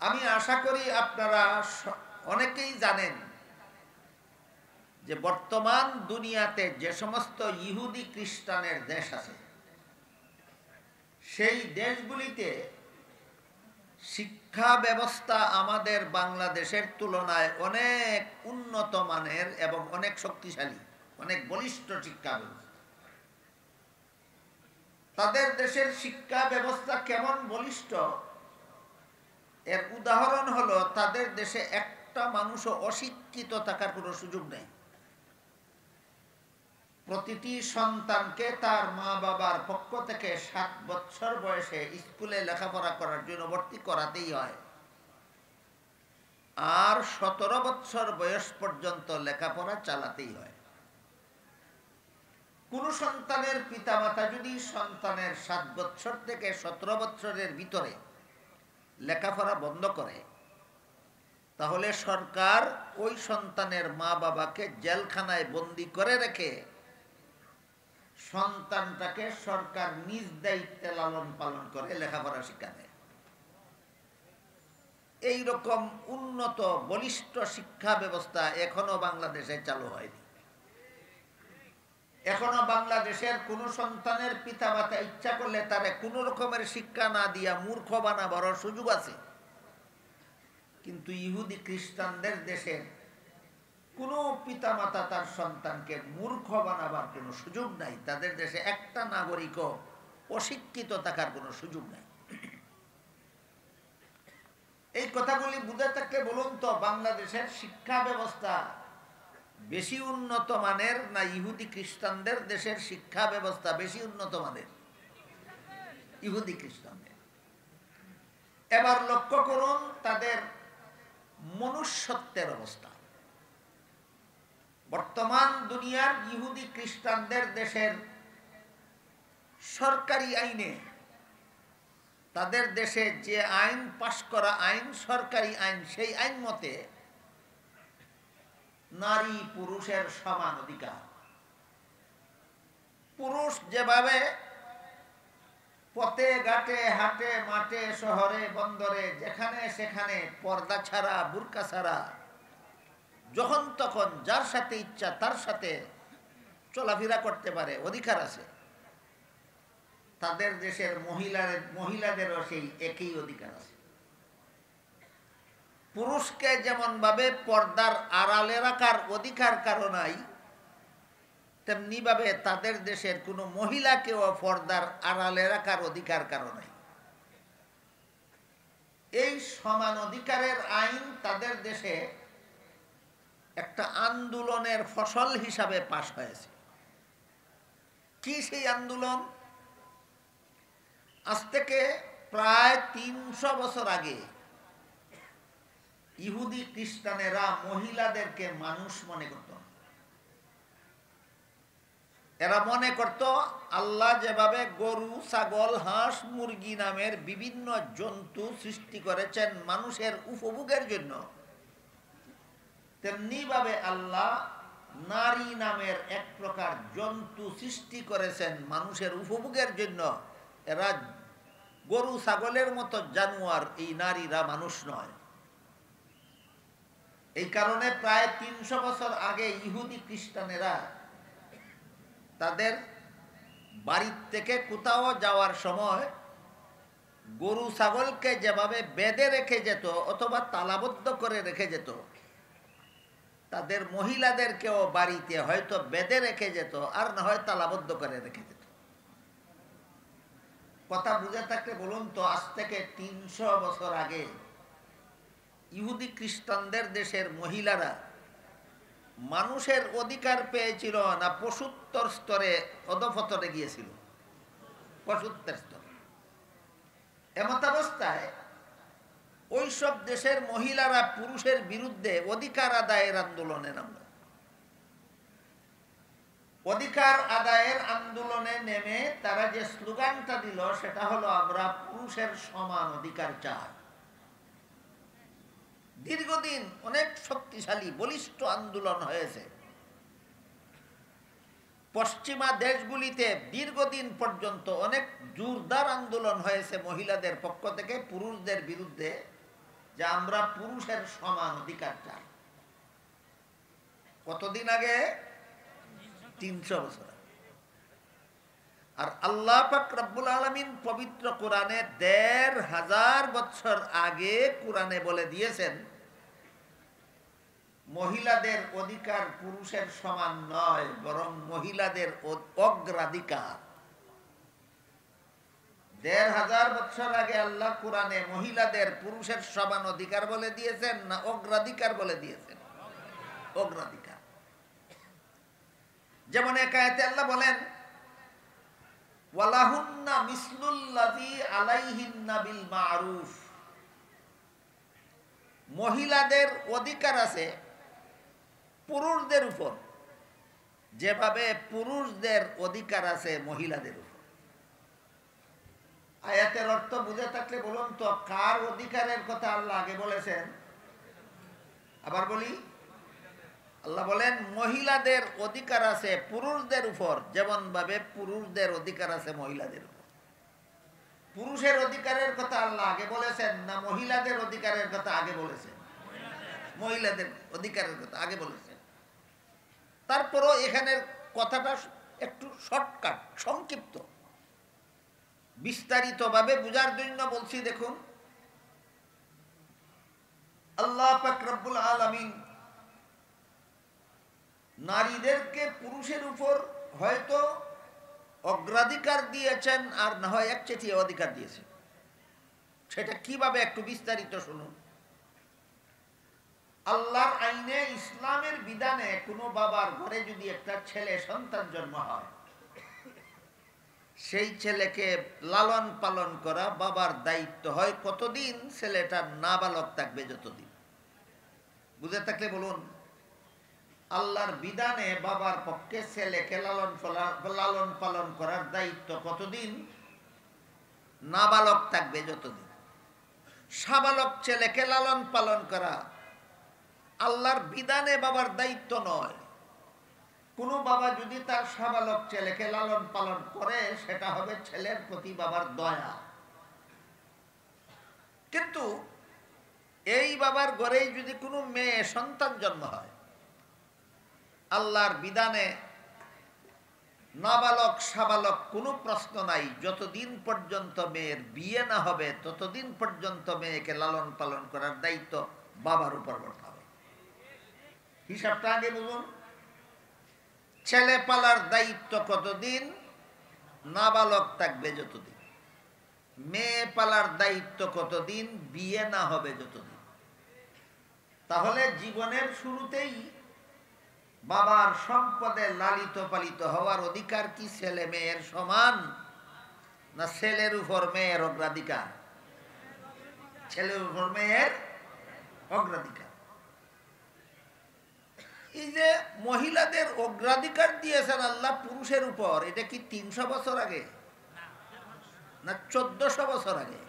আমি আশা করি আপনারা অনেকেই জানেন যে বর্তমান দুনিয়াতে যে সমস্ত ইহুদি খ্রিস্টানের দেশ আছে, সেই দেশগুলিতে শিক্ষা ব্যবস্থা আমাদের বাংলাদেশের তুলনায় অনেক উন্নত মানের এবং অনেক শক্তিশালী, অনেক বলিষ্ঠ শিক্ষা ব্যবস্থা। তাদের দেশের শিক্ষা ব্যবস্থা কেমন বলিষ্ঠ এর উদাহরণ হলো, তাদের দেশে একটা মানুষও অশিক্ষিত থাকার কোনো সুযোগ নেই। প্রতিটি সন্তানকে তার মা বাবার পক্ষ থেকে 7 বছর বয়সে স্কুলে লেখাপড়া করার জন্য ভর্তি করাতেই হয়, আর 17 বছর বয়স পর্যন্ত লেখাপড়া চালাতেই হয়। কোন সন্তানের পিতামাতা যদি সন্তানের 7 বছর থেকে 17 বছরের ভিতরে লেখাপড়া বন্ধ করে, তাহলে সরকার ওই সন্তানের মা বাবাকে জেলখানায় বন্দি করে রেখে সন্তানটাকে সরকার নিজ দায়িত্বে লালন পালন করে লেখাপড়া শিক্ষা দেয়। এইরকম উন্নত বলিষ্ঠ শিক্ষা ব্যবস্থা এখনো বাংলাদেশে চালু হয়নি। এখনো বাংলাদেশের কোন সন্তানের পিতামাতা ইচ্ছা করলে তারে কোন রকমের শিক্ষা না দিয়া মূর্খ বানাবার সুযোগ আছে, কিন্তু ইহুদি খ্রিস্টানদের দেশে কোনো পিতামাতা তার সন্তানকে মূর্খ বানাবার কোনো সুযোগ নাই। তাদের দেশে একটা নাগরিকও অশিক্ষিত থাকার কোনো সুযোগ নাই। এই কথাগুলি বুঝে থাকলে বলুন তো, বাংলাদেশের শিক্ষা ব্যবস্থা বেশি উন্নত মানের না ইহুদি খ্রিস্টানদের দেশের শিক্ষা ব্যবস্থা বেশি উন্নত মানের? ইহুদি খ্রিস্টানদের। এবার লক্ষ্য করুন তাদের মনুষ্যত্বের অবস্থা। বর্তমান দুনিয়ার ইহুদি খ্রিস্টানদের দেশের সরকারি আইনে, তাদের দেশে যে আইন পাশ করা আইন, সরকারি আইন, সেই আইন মতে নারী পুরুষের সমান অধিকার। পুরুষ যেভাবে পথে ঘাটে হাটে মাঠে শহরে বন্দরে যেখানে সেখানে পর্দা ছাড়া বুরকা ছাড়া যখন তখন যার সাথে ইচ্ছা তার সাথে চলাফেরা করতে পারে, অধিকার আছে, তাদের দেশের মহিলাদেরও সেই একই অধিকার আছে। পুরুষকে যেমন ভাবে পর্দার আড়ালে রাখার অধিকার কারো নাই, তেমনি ভাবে তাদের দেশের কোনো মহিলাকেও পর্দার আড়ালে রাখার অধিকার কারো নাই। এই সমান অধিকারের আইন তাদের দেশে একটা আন্দোলনের ফসল হিসাবে পাশ হয়েছে। কি সেই আন্দোলন? আজ থেকে প্রায় 300 বছর আগে ইহুদি খ্রিস্টানেরা মহিলাদেরকে মানুষ মনে করত। এরা মনে করত আল্লাহ যেভাবে গরু, ছাগল, হাঁস, মুরগি নামের বিভিন্ন জন্তু সৃষ্টি করেছেন মানুষের উপভোগের জন্য, তেমনি ভাবে আল্লাহ নারী নামের এক প্রকার জন্তু সৃষ্টি করেছেন মানুষের উপভোগের জন্য। এরা গরু ছাগলের মতো জানোয়ার, এই নারীরা মানুষ নয়। এই কারণে প্রায় 300 বছর আগে ইহুদি খ্রিস্টানেরা তাদের বাড়ির থেকে কোথাও যাওয়ার সময় গরু ছাগলকে যেভাবে বেঁধে রেখে যেত অথবা তালাবদ্ধ করে রেখে যেত, তাদের মহিলাদেরকেও বাড়িতে হয়তো বেঁধে রেখে যেত, আর না হয় তালাবদ্ধ করে রেখে যেত। কথা বুঝে থাকলে বলুন তো, আজ থেকে 300 বছর আগে ইহুদি খ্রিস্টানদের দেশের মহিলারা মানুষের অধিকার পেয়েছিল না পশুত্বর স্তরে অধঃপতনে গিয়েছিল? পশুত্বের স্তরে। এমতাবস্থায় ওই সব দেশের মহিলারা পুরুষের বিরুদ্ধে অধিকার আদায়ের আন্দোলনে নামল। অধিকার আদায়ের আন্দোলনে নেমে তারা যে স্লোগানটা দিল সেটা হলো, আমরা পুরুষের সমান অধিকার চাই। দীর্ঘদিন অনেক শক্তিশালী বলিষ্ঠ আন্দোলন হয়েছে। পশ্চিমা দেশগুলিতে দীর্ঘদিন পর্যন্ত অনেক জোরদার আন্দোলন হয়েছে মহিলাদের পক্ষ থেকে পুরুষদের বিরুদ্ধে, যে আমরা পুরুষের সমান অধিকার চাই। কতদিন আগে? 300 বছর আগে। আর আল্লাহ পাক রব্বুল আলামিন পবিত্র কোরআনে ১৫০০ বছর আগে কোরআনে বলে দিয়েছেন মহিলাদের অধিকার পুরুষের সমান নয়, বরং মহিলাদের অগ্রাধিকার। ১৫০০ বছর আগে আল্লাহ কোরআনে মহিলাদের পুরুষের সমান অধিকার বলে দিয়েছেন না অগ্রাধিকার বলে দিয়েছেন? অগ্রাধিকার। যেমন এক আয়াতে আল্লাহ বলেন ওয়ালাহুন্না মিসলুল্লাযী আলাইহিন্না বিল মা'রুফ, মহিলাদের অধিকার আছে পুরুষদের উপর যেভাবে পুরুষদের অধিকার আছে মহিলাদের উপর। আয়াতের অর্থ বুঝে থাকলে বলুন তো কার অধিকারের কথা আল্লাহ আগে বলেছেন? আবার বলি, আল্লাহ বলেন মহিলাদের অধিকার আছে পুরুষদের উপর যেমন ভাবে পুরুষদের অধিকার আছে মহিলাদের উপর। পুরুষের অধিকারের কথা আল্লাহ আগে বলেছেন না মহিলাদের অধিকারের কথা আগে বলেছেন? মহিলাদের অধিকারের কথা আগে বলেছেন। তারপরও এখানের কথাটা একটু শর্টকাট, সংক্ষিপ্ত, বিস্তারিতভাবে বুঝার জন্য বলছি। দেখুন, আল্লাহ পাক রব্বুল আলামিন নারীদেরকে পুরুষের উপর হয়তো অগ্রাধিকার দিয়েছেন আর না হয় একচেটিয়া অধিকার দিয়েছেন। সেটা কিভাবে একটু বিস্তারিত শুনুন। আল্লাহর আইনে, ইসলামের বিধানে কোনো বাবার ঘরে যদি একটা ছেলে সন্তান জন্ম হয়, সেই ছেলেকে লালন পালন করা বাবার দায়িত্ব হয় কতদিন? ছেলেটা নাবালক থাকবে যতদিন। বুঝে থাকলে বলুন, আল্লাহর বিধানে বাবার পক্ষে ছেলেকে লালন পালন করার দায়িত্ব কতদিন? নাবালক থাকবে যতদিন। সাবালক ছেলেকে লালন পালন করা আল্লাহর বিধানে বাবার দায়িত্ব নয়। কোনো বাবা যদি তার সাবালক ছেলেকে লালন পালন করে সেটা হবে ছেলের প্রতি বাবার দয়া। কিন্তু এই বাবার ঘরেই যদি কোনো মেয়ে সন্তান জন্ম হয়, আল্লাহর বিধানে নাবালক সাবালক কোনো প্রশ্ন নাই। যতদিন পর্যন্ত মেয়ের বিয়ে না হবে ততদিন পর্যন্ত মেয়েকে লালন পালন করার দায়িত্ব বাবার উপর বর্তাবে। হিসাবটা আগে বুঝুন। ছেলে পালার দায়িত্ব কতদিন? নাবালক থাকবে যতদিন। মেয়ে পালার দায়িত্ব কতদিন? বিয়ে না হবে যতদিন। তাহলে জীবনের শুরুতেই বাবার সম্পদে লালিত পালিত হওয়ার অধিকার কি ছেলে মেয়ের সমান, না ছেলের উপর মেয়ের অগ্রাধিকার? ছেলের উপর মেয়ের অগ্রাধিকার। এই যে মহিলাদের অগ্রাধিকার দিয়েছেন আল্লাহ পুরুষের উপর, এটা কি 300 বছর আগে না 1400 বছর আগে?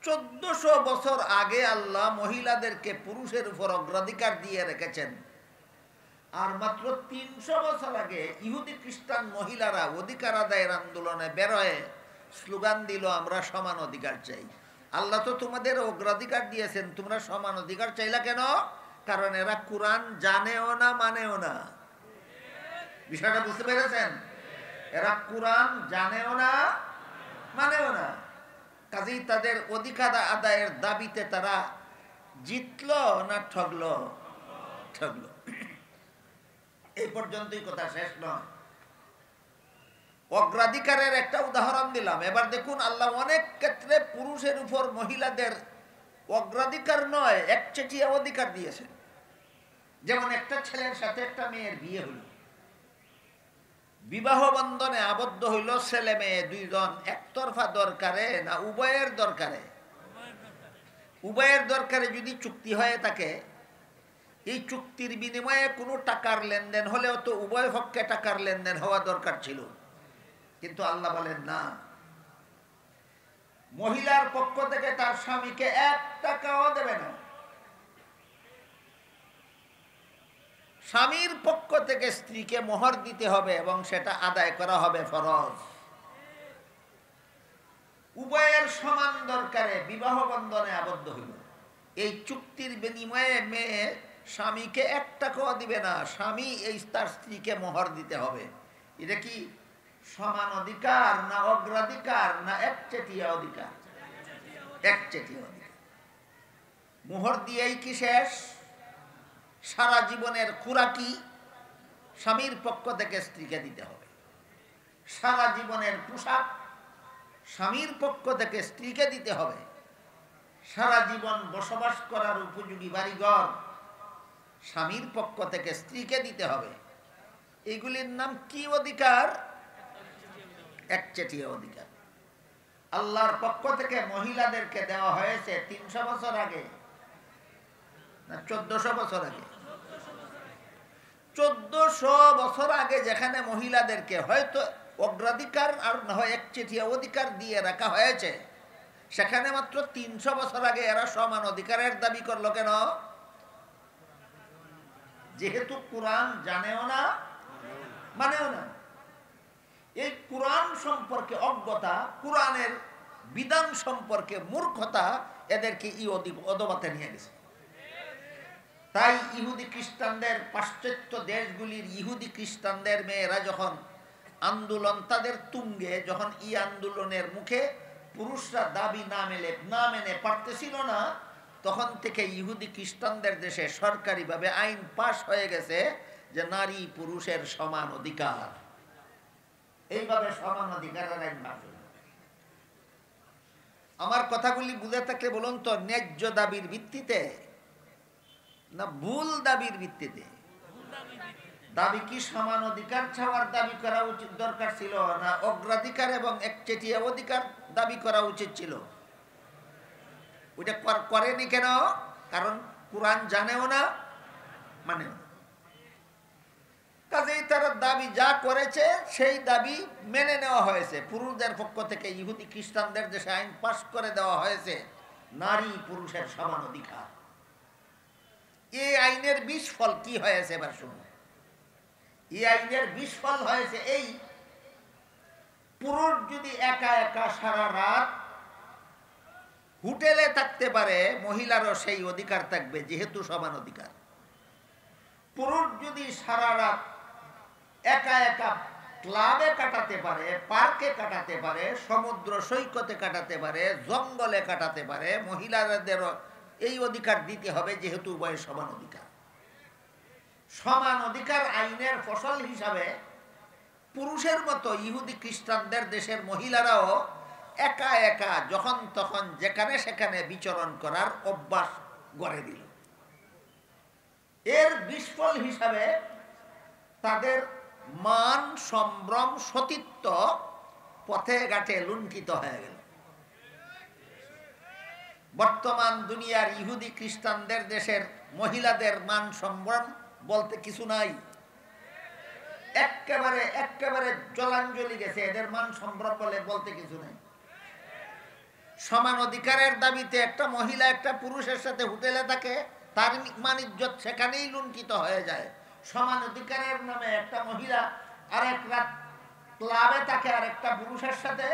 1400 বছর আগে আল্লাহ মহিলাদেরকে পুরুষের উপর অগ্রাধিকার দিয়ে রেখেছেন। আর মাত্র 300 বছর আগে ইহুদি খ্রিস্টান মহিলারা অধিকার আদায়ের আন্দোলনে বেরোয় স্লোগান দিল, আমরা সমান অধিকার চাই। আল্লাহ তো তোমাদের অগ্রাধিকার দিয়েছেন, তোমরা সমান অধিকার চাইলা কেন? কারণ এরা কোরআন জানেও না মানেও না। বিষয়টা বুঝতে পেরেছেন? এরা কোরআন জানেও না মানেও না, কাজেই তাদের অধিকার আদায়ের দাবিতে তারা জিতলো না ঠগলো? ঠগলো। এই পর্যন্তই, কথা শেষ নয়। অগ্রাধিকারের একটা উদাহরণ দিলাম। এবার দেখুন, আল্লাহ অনেক ক্ষেত্রে পুরুষের উপর মহিলাদের অগ্রাধিকার নয় একচেটিয়া অধিকার দিয়েছেন। যেমন একটা ছেলের সাথে একটা মেয়ের বিয়ে হইল, বিবাহ বন্ধনে আবদ্ধ হইল ছেলে মেয়ে দুইজন, একতরফা দরকারে না উভয়ের দরকারে? উভয়ের দরকারে যদি চুক্তি হয়ে থাকে, এই চুক্তির বিনিময়ে কোনো টাকার লেনদেন হলেও তো উভয় পক্ষে টাকার লেনদেন হওয়া দরকার ছিল। কিন্তু আল্লাহ বলেন না, মহিলার পক্ষ থেকে তার স্বামীকে 1 টাকাও দেবে না। স্বামীর পক্ষ থেকে স্ত্রীকে মোহর দিতে হবে এবং সেটা আদায় করা হবে ফরজ। উভয়ের সমান দরকারে বিবাহ বন্ধনে আবদ্ধ হইল। এই চুক্তির বিনিময়ে মেয়ে স্বামীকে 1 টাকাও দিবে না, স্বামী এই তার স্ত্রীকে মোহর দিতে হবে। এটা কি সমান অধিকার না অগ্রাধিকার না একচেটিয়া অধিকার? একচেটিয়া অধিকার। মোহর দিয়েই কি শেষ? সারা জীবনের খোরাকি স্বামীর পক্ষ থেকে স্ত্রীকে দিতে হবে, সারা জীবনের পোশাক স্বামীর পক্ষ থেকে স্ত্রীকে দিতে হবে, সারা জীবন বসবাস করার উপযোগী বাড়িঘর স্বামীর পক্ষ থেকে স্ত্রীকে দিতে হবে। এগুলির নাম কি অধিকার? একচেটিয়া অধিকার। আল্লাহর পক্ষ থেকে মহিলাদেরকে দেওয়া হয়েছে 300 বছর আগে না 1400 বছর আগে? 1400 বছর আগে যেখানে মহিলাদেরকে হয়তো অগ্রাধিকার আর না হয় একচেটিয়া অধিকার দিয়ে রাখা হয়েছে, সেখানে মাত্র 300 বছর আগে এরা সমান অধিকারের দাবি করলো কেন? যেহেতু কোরআন জানেও না মানেও না। এই কোরআন সম্পর্কে অজ্ঞতা, কোরআনের বিধান সম্পর্কে মূর্খতা এদেরকে অধোগতিতে নিয়ে গেছে। তাই ইহুদি খ্রিস্টানদের, পাশ্চাত্য দেশগুলির ইহুদি খ্রিস্টানদের মেয়েরা যখন আন্দোলন তাদের তুঙ্গে, যখন এই আন্দোলনের মুখে পুরুষরা দাবি না মেনে পারতেছিল না, তখন থেকে ইহুদি খ্রিস্টানদের দেশে সরকারিভাবে আইন পাশ হয়ে গেছে যে নারী পুরুষের সমান অধিকার। এইভাবে সমান অধিকারের আইন পাশ হল। আমার কথাগুলি বুঝে থাকলে বলুন তো, ন্যায্য দাবির ভিত্তিতে না ভুল দাবির ভিত্তিতে? দাবি কি সমান অধিকার ছাড়ার দাবি করা উচিত দরকার ছিল, না অগ্রাধিকার এবং একচেটিয়া অধিকার দাবি করা উচিত ছিল? ওইটা করেনি কেন? কারণ কোরআন জানেও না মানেও না। কাজেই তারা দাবি যা করেছে সেই দাবি মেনে নেওয়া হয়েছে। পুরুষদের পক্ষ থেকে ইহুদি খ্রিস্টানদের দেশে আইন পাশ করে দেওয়া হয়েছে নারী পুরুষের সমান অধিকার। এই আইনের বিস্ফল কি হয়েছে এবার শুনুন। এই আইনের বিস্ফল হয়েছে এই, পুরুষ যদি একা একা সারা রাত হোটেলে থাকতে পারে, মহিলারও সেই অধিকার থাকবে, যেহেতু সমান অধিকার। পুরুষ যদি সারা রাত একা একা ক্লাবে কাটাতে পারে, পার্কে কাটাতে পারে, সমুদ্র সৈকতে কাটাতে পারে, জঙ্গলে কাটাতে পারে, মহিলাদেরও এই অধিকার দিতে হবে, যেহেতু উভয়ের সমান অধিকার। সমান অধিকার আইনের ফসল হিসাবে পুরুষের মতো ইহুদি খ্রিস্টানদের দেশের মহিলারাও একা একা যখন তখন যেখানে সেখানে বিচরণ করার অভ্যাস গড়ে দিল। এর বিস্ফল হিসাবে তাদের মান, সম্ভ্রম, সতীত্ব পথে ঘাটে লুণ্ঠিত হয়ে গেল। বর্তমান দুনিয়ার ইহুদি খ্রিস্টানদের দেশের মহিলাদের মান সম্ভ্রম বলতে কিছু নাই। একেবারে জলাঞ্জলি গেছে, এদের মান সম্ভ্রম বলতে কিছু নাই। সমান অধিকারের দাবিতে একটা মহিলা একটা পুরুষের সাথে হোটেলে থাকে, তার মান ইজ্জত সেখানেই লুণ্ঠিত হয়ে যায়। সমান অধিকারের নামে একটা মহিলা আরেক রাত ক্লাবে থাকে আরেকটা পুরুষের সাথে,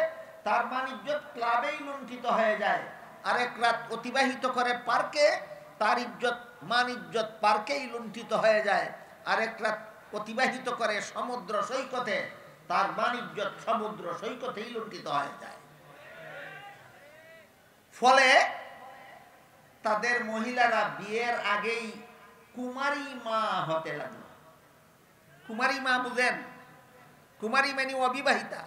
তার মান ইজ্জত ক্লাবেই লুণ্ঠিত হয়ে যায়। আরেক রাত অতিবাহিত করে পার্কে, তার মান ইজ্জত পার্কেই লুণ্ঠিত হয়ে যায়। আরেক রাত অতিবাহিত করে সমুদ্র সৈকতে, তার মান ইজ্জত সমুদ্র সৈকতেই লুণ্ঠিত হয়ে যায়। ফলে তাদের মহিলারা বিয়ের আগেই কুমারী মা হতে লাগলো। কুমারী মা বুঝেন? কুমারী মানে অবিবাহিতা।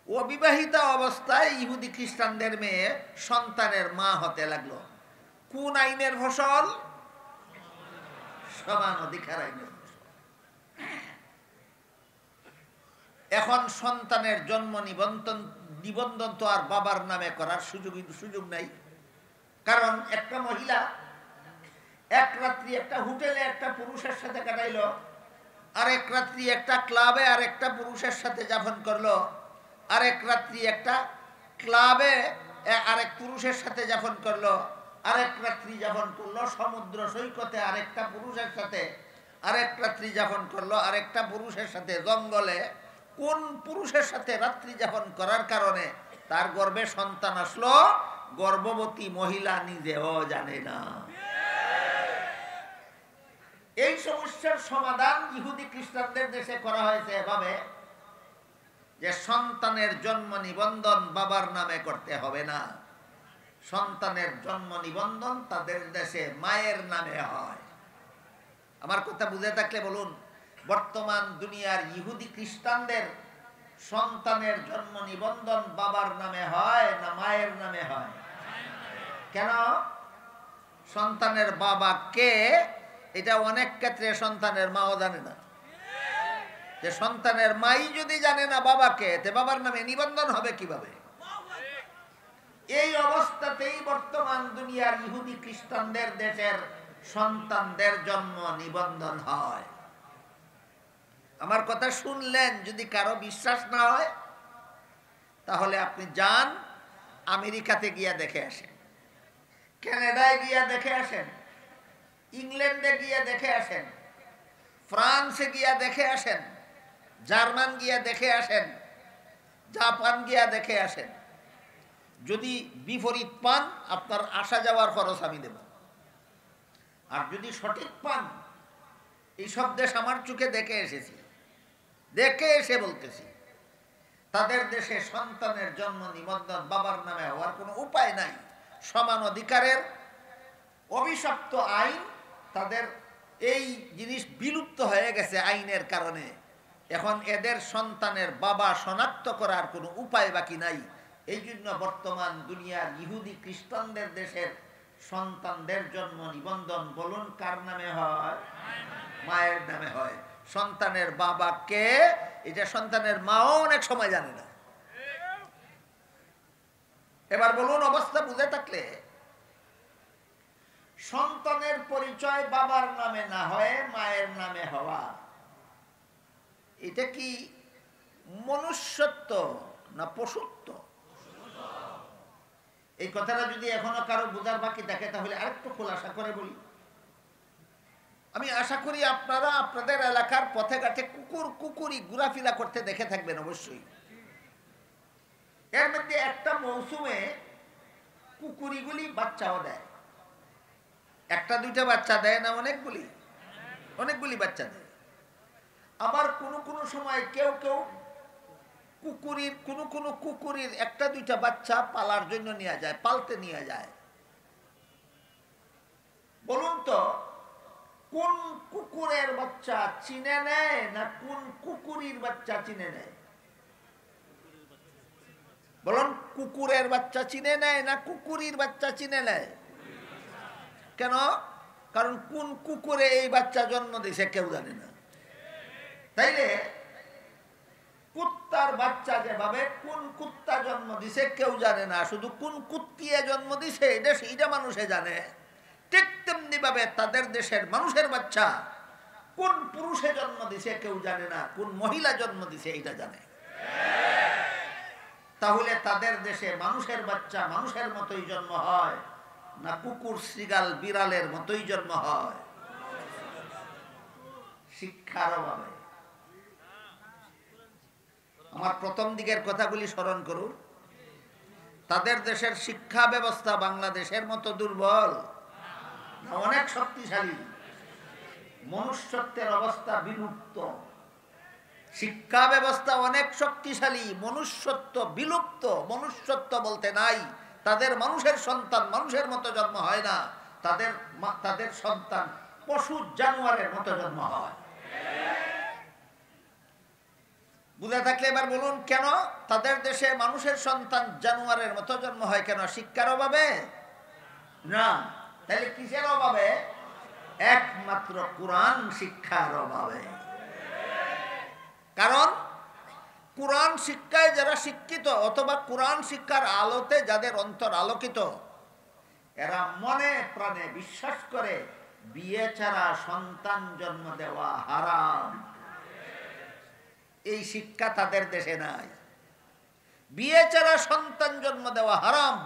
অবিবাহিতা অবস্থায় ইহুদি খ্রিস্টানদের মেয়ে সন্তানের মা হতে লাগলো। কোন আইনের ফসল? সমান অধিকার আইনের ফসল। এখন সন্তানের জন্ম নিবন্ধন তো আর বাবার নামে করার সুযোগ নাই। কারণ একটা মহিলা এক রাত্রি একটা হোটেলে একটা পুরুষের সাথে কাটাইলো, আরেক রাত্রি একটা ক্লাবে আরেকটা পুরুষের সাথে যাপন করলো, আরেক রাত্রি একটা ক্লাবে আরেক পুরুষের সাথে যাপন করলো, আরেক রাত্রি যাপন করলো সমুদ্র সৈকতে আরেকটা পুরুষের সাথে, আরেক রাত্রি যাপন করলো আরেকটা পুরুষের সাথে জঙ্গলে। কোন পুরুষের সাথে রাত্রি যাপন করার কারণে তার গর্ভে সন্তান আসলো, গর্ভবতী মহিলা নিজেও জানে না। এই সমস্যার সমাধান ইহুদি খ্রিস্টানদের দেশে করা হয়েছে এভাবে যে সন্তানের জন্ম নিবন্ধন বাবার নামে করতে হবে না, সন্তানের জন্ম নিবন্ধন তাদের দেশে মায়ের নামে হয়। আমার কথা বুঝে থাকলে বলুন, বর্তমান দুনিয়ার ইহুদি খ্রিস্টানদের সন্তানের জন্ম নিবন্ধন বাবার নামে হয় না মায়ের নামে হয়? কেন? সন্তানের বাবা কে এটা অনেক ক্ষেত্রে সন্তানের মাও জানে না। যে সন্তানের মাই যদি জানে না বাবাকে, তে বাবার নামে নিবন্ধন হবে কিভাবে? এই অবস্থাতেই বর্তমান দুনিয়ার ইহুদি খ্রিস্টানদের দেশের সন্তানদের জন্ম নিবন্ধন হয়। আমার কথা শুনলেন, যদি কারো বিশ্বাস না হয় তাহলে আপনি যান আমেরিকাতে গিয়া দেখে আসেন, কানাডায় গিয়া দেখে আসেন, ইংল্যান্ডে গিয়া দেখে আসেন, ফ্রান্সে গিয়া দেখে আসেন, জার্মান গিয়া দেখে আসেন, জাপান গিয়া দেখে আসেন। যদি বিপরীত পান, আপনার আসা যাওয়ার খরচ আমি দেব। আর যদি সঠিক পান, এইসব দেশ আমার চোখে দেখে এসেছি, দেখে এসে বলতেছি, তাদের দেশে সন্তানের জন্ম নিবন্ধন বাবার নামে হওয়ার কোনো উপায় নাই। সমান অধিকারের অভিশপ্ত আইন, তাদের এই জিনিস বিলুপ্ত হয়ে গেছে আইনের কারণে। এখন এদের সন্তানের বাবা শনাক্ত করার কোনো উপায় বাকি নাই। এই জন্য বর্তমান দুনিয়ার ইহুদি খ্রিস্টানদের দেশের সন্তানদের জন্ম নিবন্ধন বলুন কার নামে হয়? মায়ের নামে হয়। সন্তানের বাবা কে এটা সন্তানের মাও অনেক সময় জানে না। এবার বলুন, অবস্থা বুঝে থাকলে সন্তানের পরিচয় বাবার নামে না হয়ে মায়ের নামে হওয়া, এটা কি মনুষ্যত্ব না পশুত্ব? এই কথাটা যদি এখনো কারো বোঝার বাকি থাকে তাহলে আরেকটু খোলাসা করে বলি। আমি আশা করি আপনারা আপনাদের এলাকার পথে ঘাটে কুকুর কুকুরি ঘোরাফেরা করতে দেখে থাকবেন অবশ্যই। এর মধ্যে একটা মৌসুমে কুকুরিগুলি বাচ্চাও দেয়। একটা দুইটা বাচ্চা দেয় না, অনেকগুলি বাচ্চা দেয়। আবার কোনো সময় কেউ কুকুরির একটা দুইটা বাচ্চা পালার জন্য নিয়ে যায়, পালতে নিয়ে যায়। বলুন তো, কোন কুকুরের বাচ্চা চিনে নেয় না কোন কুকুরির বাচ্চা চিনে নেয়? বলুন, কুকুরের বাচ্চা চিনে নেয় না কুকুরির বাচ্চা চিনে নেয়? কেন? কারণ কোন কুকুরে এই বাচ্চা জন্ম দিয়েছে কেউ জানে না। তাইলে কুত্তার বাচ্চা যেভাবে কোন কুত্তা জন্ম দিছে কেউ জানে না, শুধু কোন কুত্তিয়ে জন্ম দিছে এটা মানুষে জানে। ঠিক তেমনি ভাবে তাদের দেশের মানুষের বাচ্চা কোন পুরুষে জন্ম দিছে কেউ জানে না, কোন মহিলা জন্ম দিছে এটা জানে। তাহলে তাদের দেশে মানুষের বাচ্চা মানুষের মতোই জন্ম হয় না কুকুর শ্রীগাল বিড়ালের মতোই জন্ম হয়? শিক্ষার অভাবে। আমার প্রথম দিকের কথাগুলি স্মরণ করুন। তাদের দেশের শিক্ষা ব্যবস্থা বাংলাদেশের মতো দুর্বল, অনেক শক্তিশালী। মনুষ্যত্বের অবস্থা বিলুপ্ত। শিক্ষা ব্যবস্থা অনেক শক্তিশালী, মনুষ্যত্ব বিলুপ্ত। মনুষ্যত্ব বলতে নাই। তাদের মানুষের সন্তান মানুষের মতো জন্ম হয় না, তাদের সন্তান পশু জানোয়ারের মতো জন্ম হয়। বুঝে থাকলে এবার বলুন, কেন তাদের দেশে মানুষের সন্তান জানোয়ারের মতো জন্ম হয়? কেন? শিক্ষার অভাবে না। তাহলে কিসের অভাবে? একমাত্র কোরআন শিক্ষার অভাবে। কারণ কোরআন শিক্ষায় যারা শিক্ষিত অথবা কোরআন শিক্ষার আলোতে যাদের অন্তর আলোকিত, এরা মনে প্রাণে বিশ্বাস করে বিয়ে ছাড়া সন্তান জন্ম দেওয়া হারাম। এই শিক্ষা তাদের দেশে নাই। বিয়ে ছাড়া সন্তান জন্ম দেওয়া হারাম।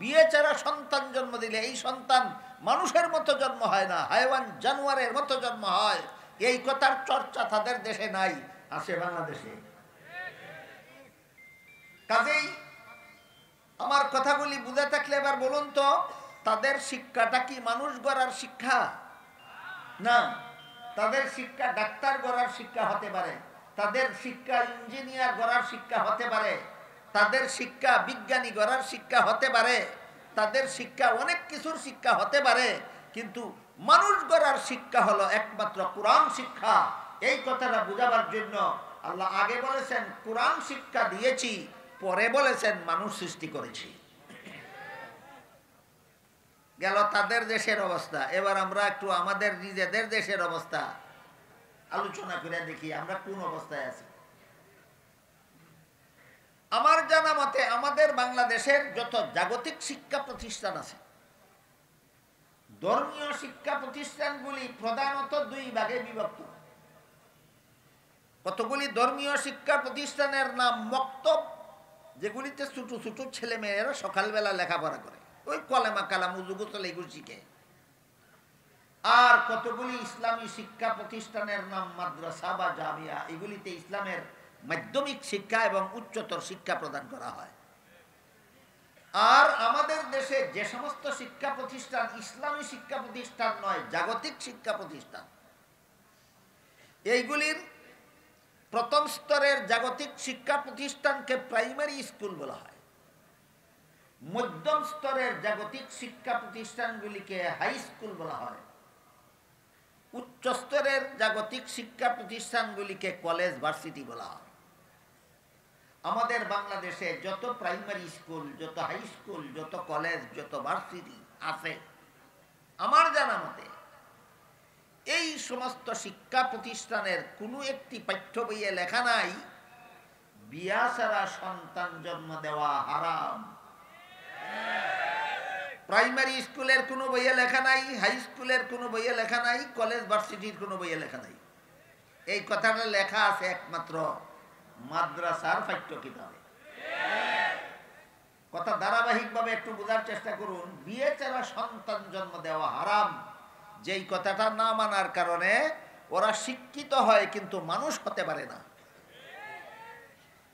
বিয়ে ছাড়া সন্তান জন্ম দিলে এই সন্তান মানুষের মতো জন্ম হয় না, হাইওয়ান জানোয়ারের মতো জন্ম হয়। এই কথার চর্চা তাদের দেশে নাই, আছে বাংলাদেশে। কাজেই আমার কথাগুলি বুঝে থাকলে এবার বলুন তো, তাদের শিক্ষাটা কি মানুষ গড়ার শিক্ষা? না, তাদের শিক্ষা ডাক্তার গড়ার শিক্ষা হতে পারে, তাদের শিক্ষা ইঞ্জিনিয়ার গড়ার শিক্ষা হতে পারে, তাদের শিক্ষা বিজ্ঞানী গড়ার শিক্ষা হতে পারে, তাদের শিক্ষা অনেক কিছুর শিক্ষা হতে পারে, কিন্তু মানুষ গড়ার শিক্ষা হলো একমাত্র কোরআন শিক্ষা। এই কথাটা বুঝাবার জন্য আল্লাহ আগে বলেছেন কোরআন শিক্ষা দিয়েছি, পরে বলেছেন মানুষ সৃষ্টি করেছি। গেল তাদের দেশের অবস্থা। এবার আমরা একটু আমাদের নিজেদের দেশের অবস্থা আলোচনা করে দেখি আমরা কোন অবস্থায় আছি। আমার জানা মতে আমাদের বাংলাদেশের যত জাগতিক শিক্ষা প্রতিষ্ঠান আছে, ধর্মীয় শিক্ষা প্রতিষ্ঠানগুলি প্রধানত দুই ভাগে বিভক্ত। কতগুলি ধর্মীয় শিক্ষা প্রতিষ্ঠানের নাম মক্তব, যেগুলিতে ছোট ছোট ছেলে মেয়েরা সকালবেলা লেখাপড়া করে, ওই কলেমা কালাম উজু গোসল এগুলো শিখে। আর কতগুলি ইসলামী শিক্ষা প্রতিষ্ঠানের নাম মাদ্রাসা বা জামিয়া, এগুলিতে ইসলামের মাধ্যমিক শিক্ষা এবং উচ্চতর শিক্ষা প্রদান করা হয়। আর আমাদের দেশে যে সমস্ত শিক্ষা প্রতিষ্ঠান ইসলামী শিক্ষা প্রতিষ্ঠান নয়, জাগতিক শিক্ষা প্রতিষ্ঠান, এইগুলির প্রথম স্তরের জাগতিক শিক্ষা প্রতিষ্ঠানকে প্রাইমারি স্কুল বলা হয়, মধ্যম স্তরের জাগতিক শিক্ষা প্রতিষ্ঠানগুলিকে হাই স্কুল বলা হয়, উচ্চ স্তরের জাগতিক শিক্ষা প্রতিষ্ঠানগুলিকে কলেজ ভার্সিটি বলা হয়। আমাদের বাংলাদেশে যত প্রাইমারি স্কুল, যত হাই স্কুল, যত কলেজ, যত ভার্সিটি আছে, আমার জানা মতে এই সমস্ত শিক্ষা প্রতিষ্ঠানের কোনো একটি পাঠ্য বইয়ে লেখা নাই বিয়া ছাড়া সন্তান জন্ম দেওয়া হারাম। প্রাইমারি স্কুলের কোনো বইয়ে লেখা নাই, হাই স্কুলের কোনো বইয়ে লেখা নাই, কলেজ ভার্সিটির কোনো বইয়ে লেখা নাই। এই কথাটা লেখা আছে একমাত্র মাদ্রাসার পাঠ্য কিতাবে। কথা ধারাবাহিকভাবে একটু বোঝার চেষ্টা করুন। বিয়ে ছাড়া সন্তান জন্ম দেওয়া হারাম, যেই কথাটা না মানার কারণে ওরা শিক্ষিত হয় কিন্তু মানুষ হতে পারে না।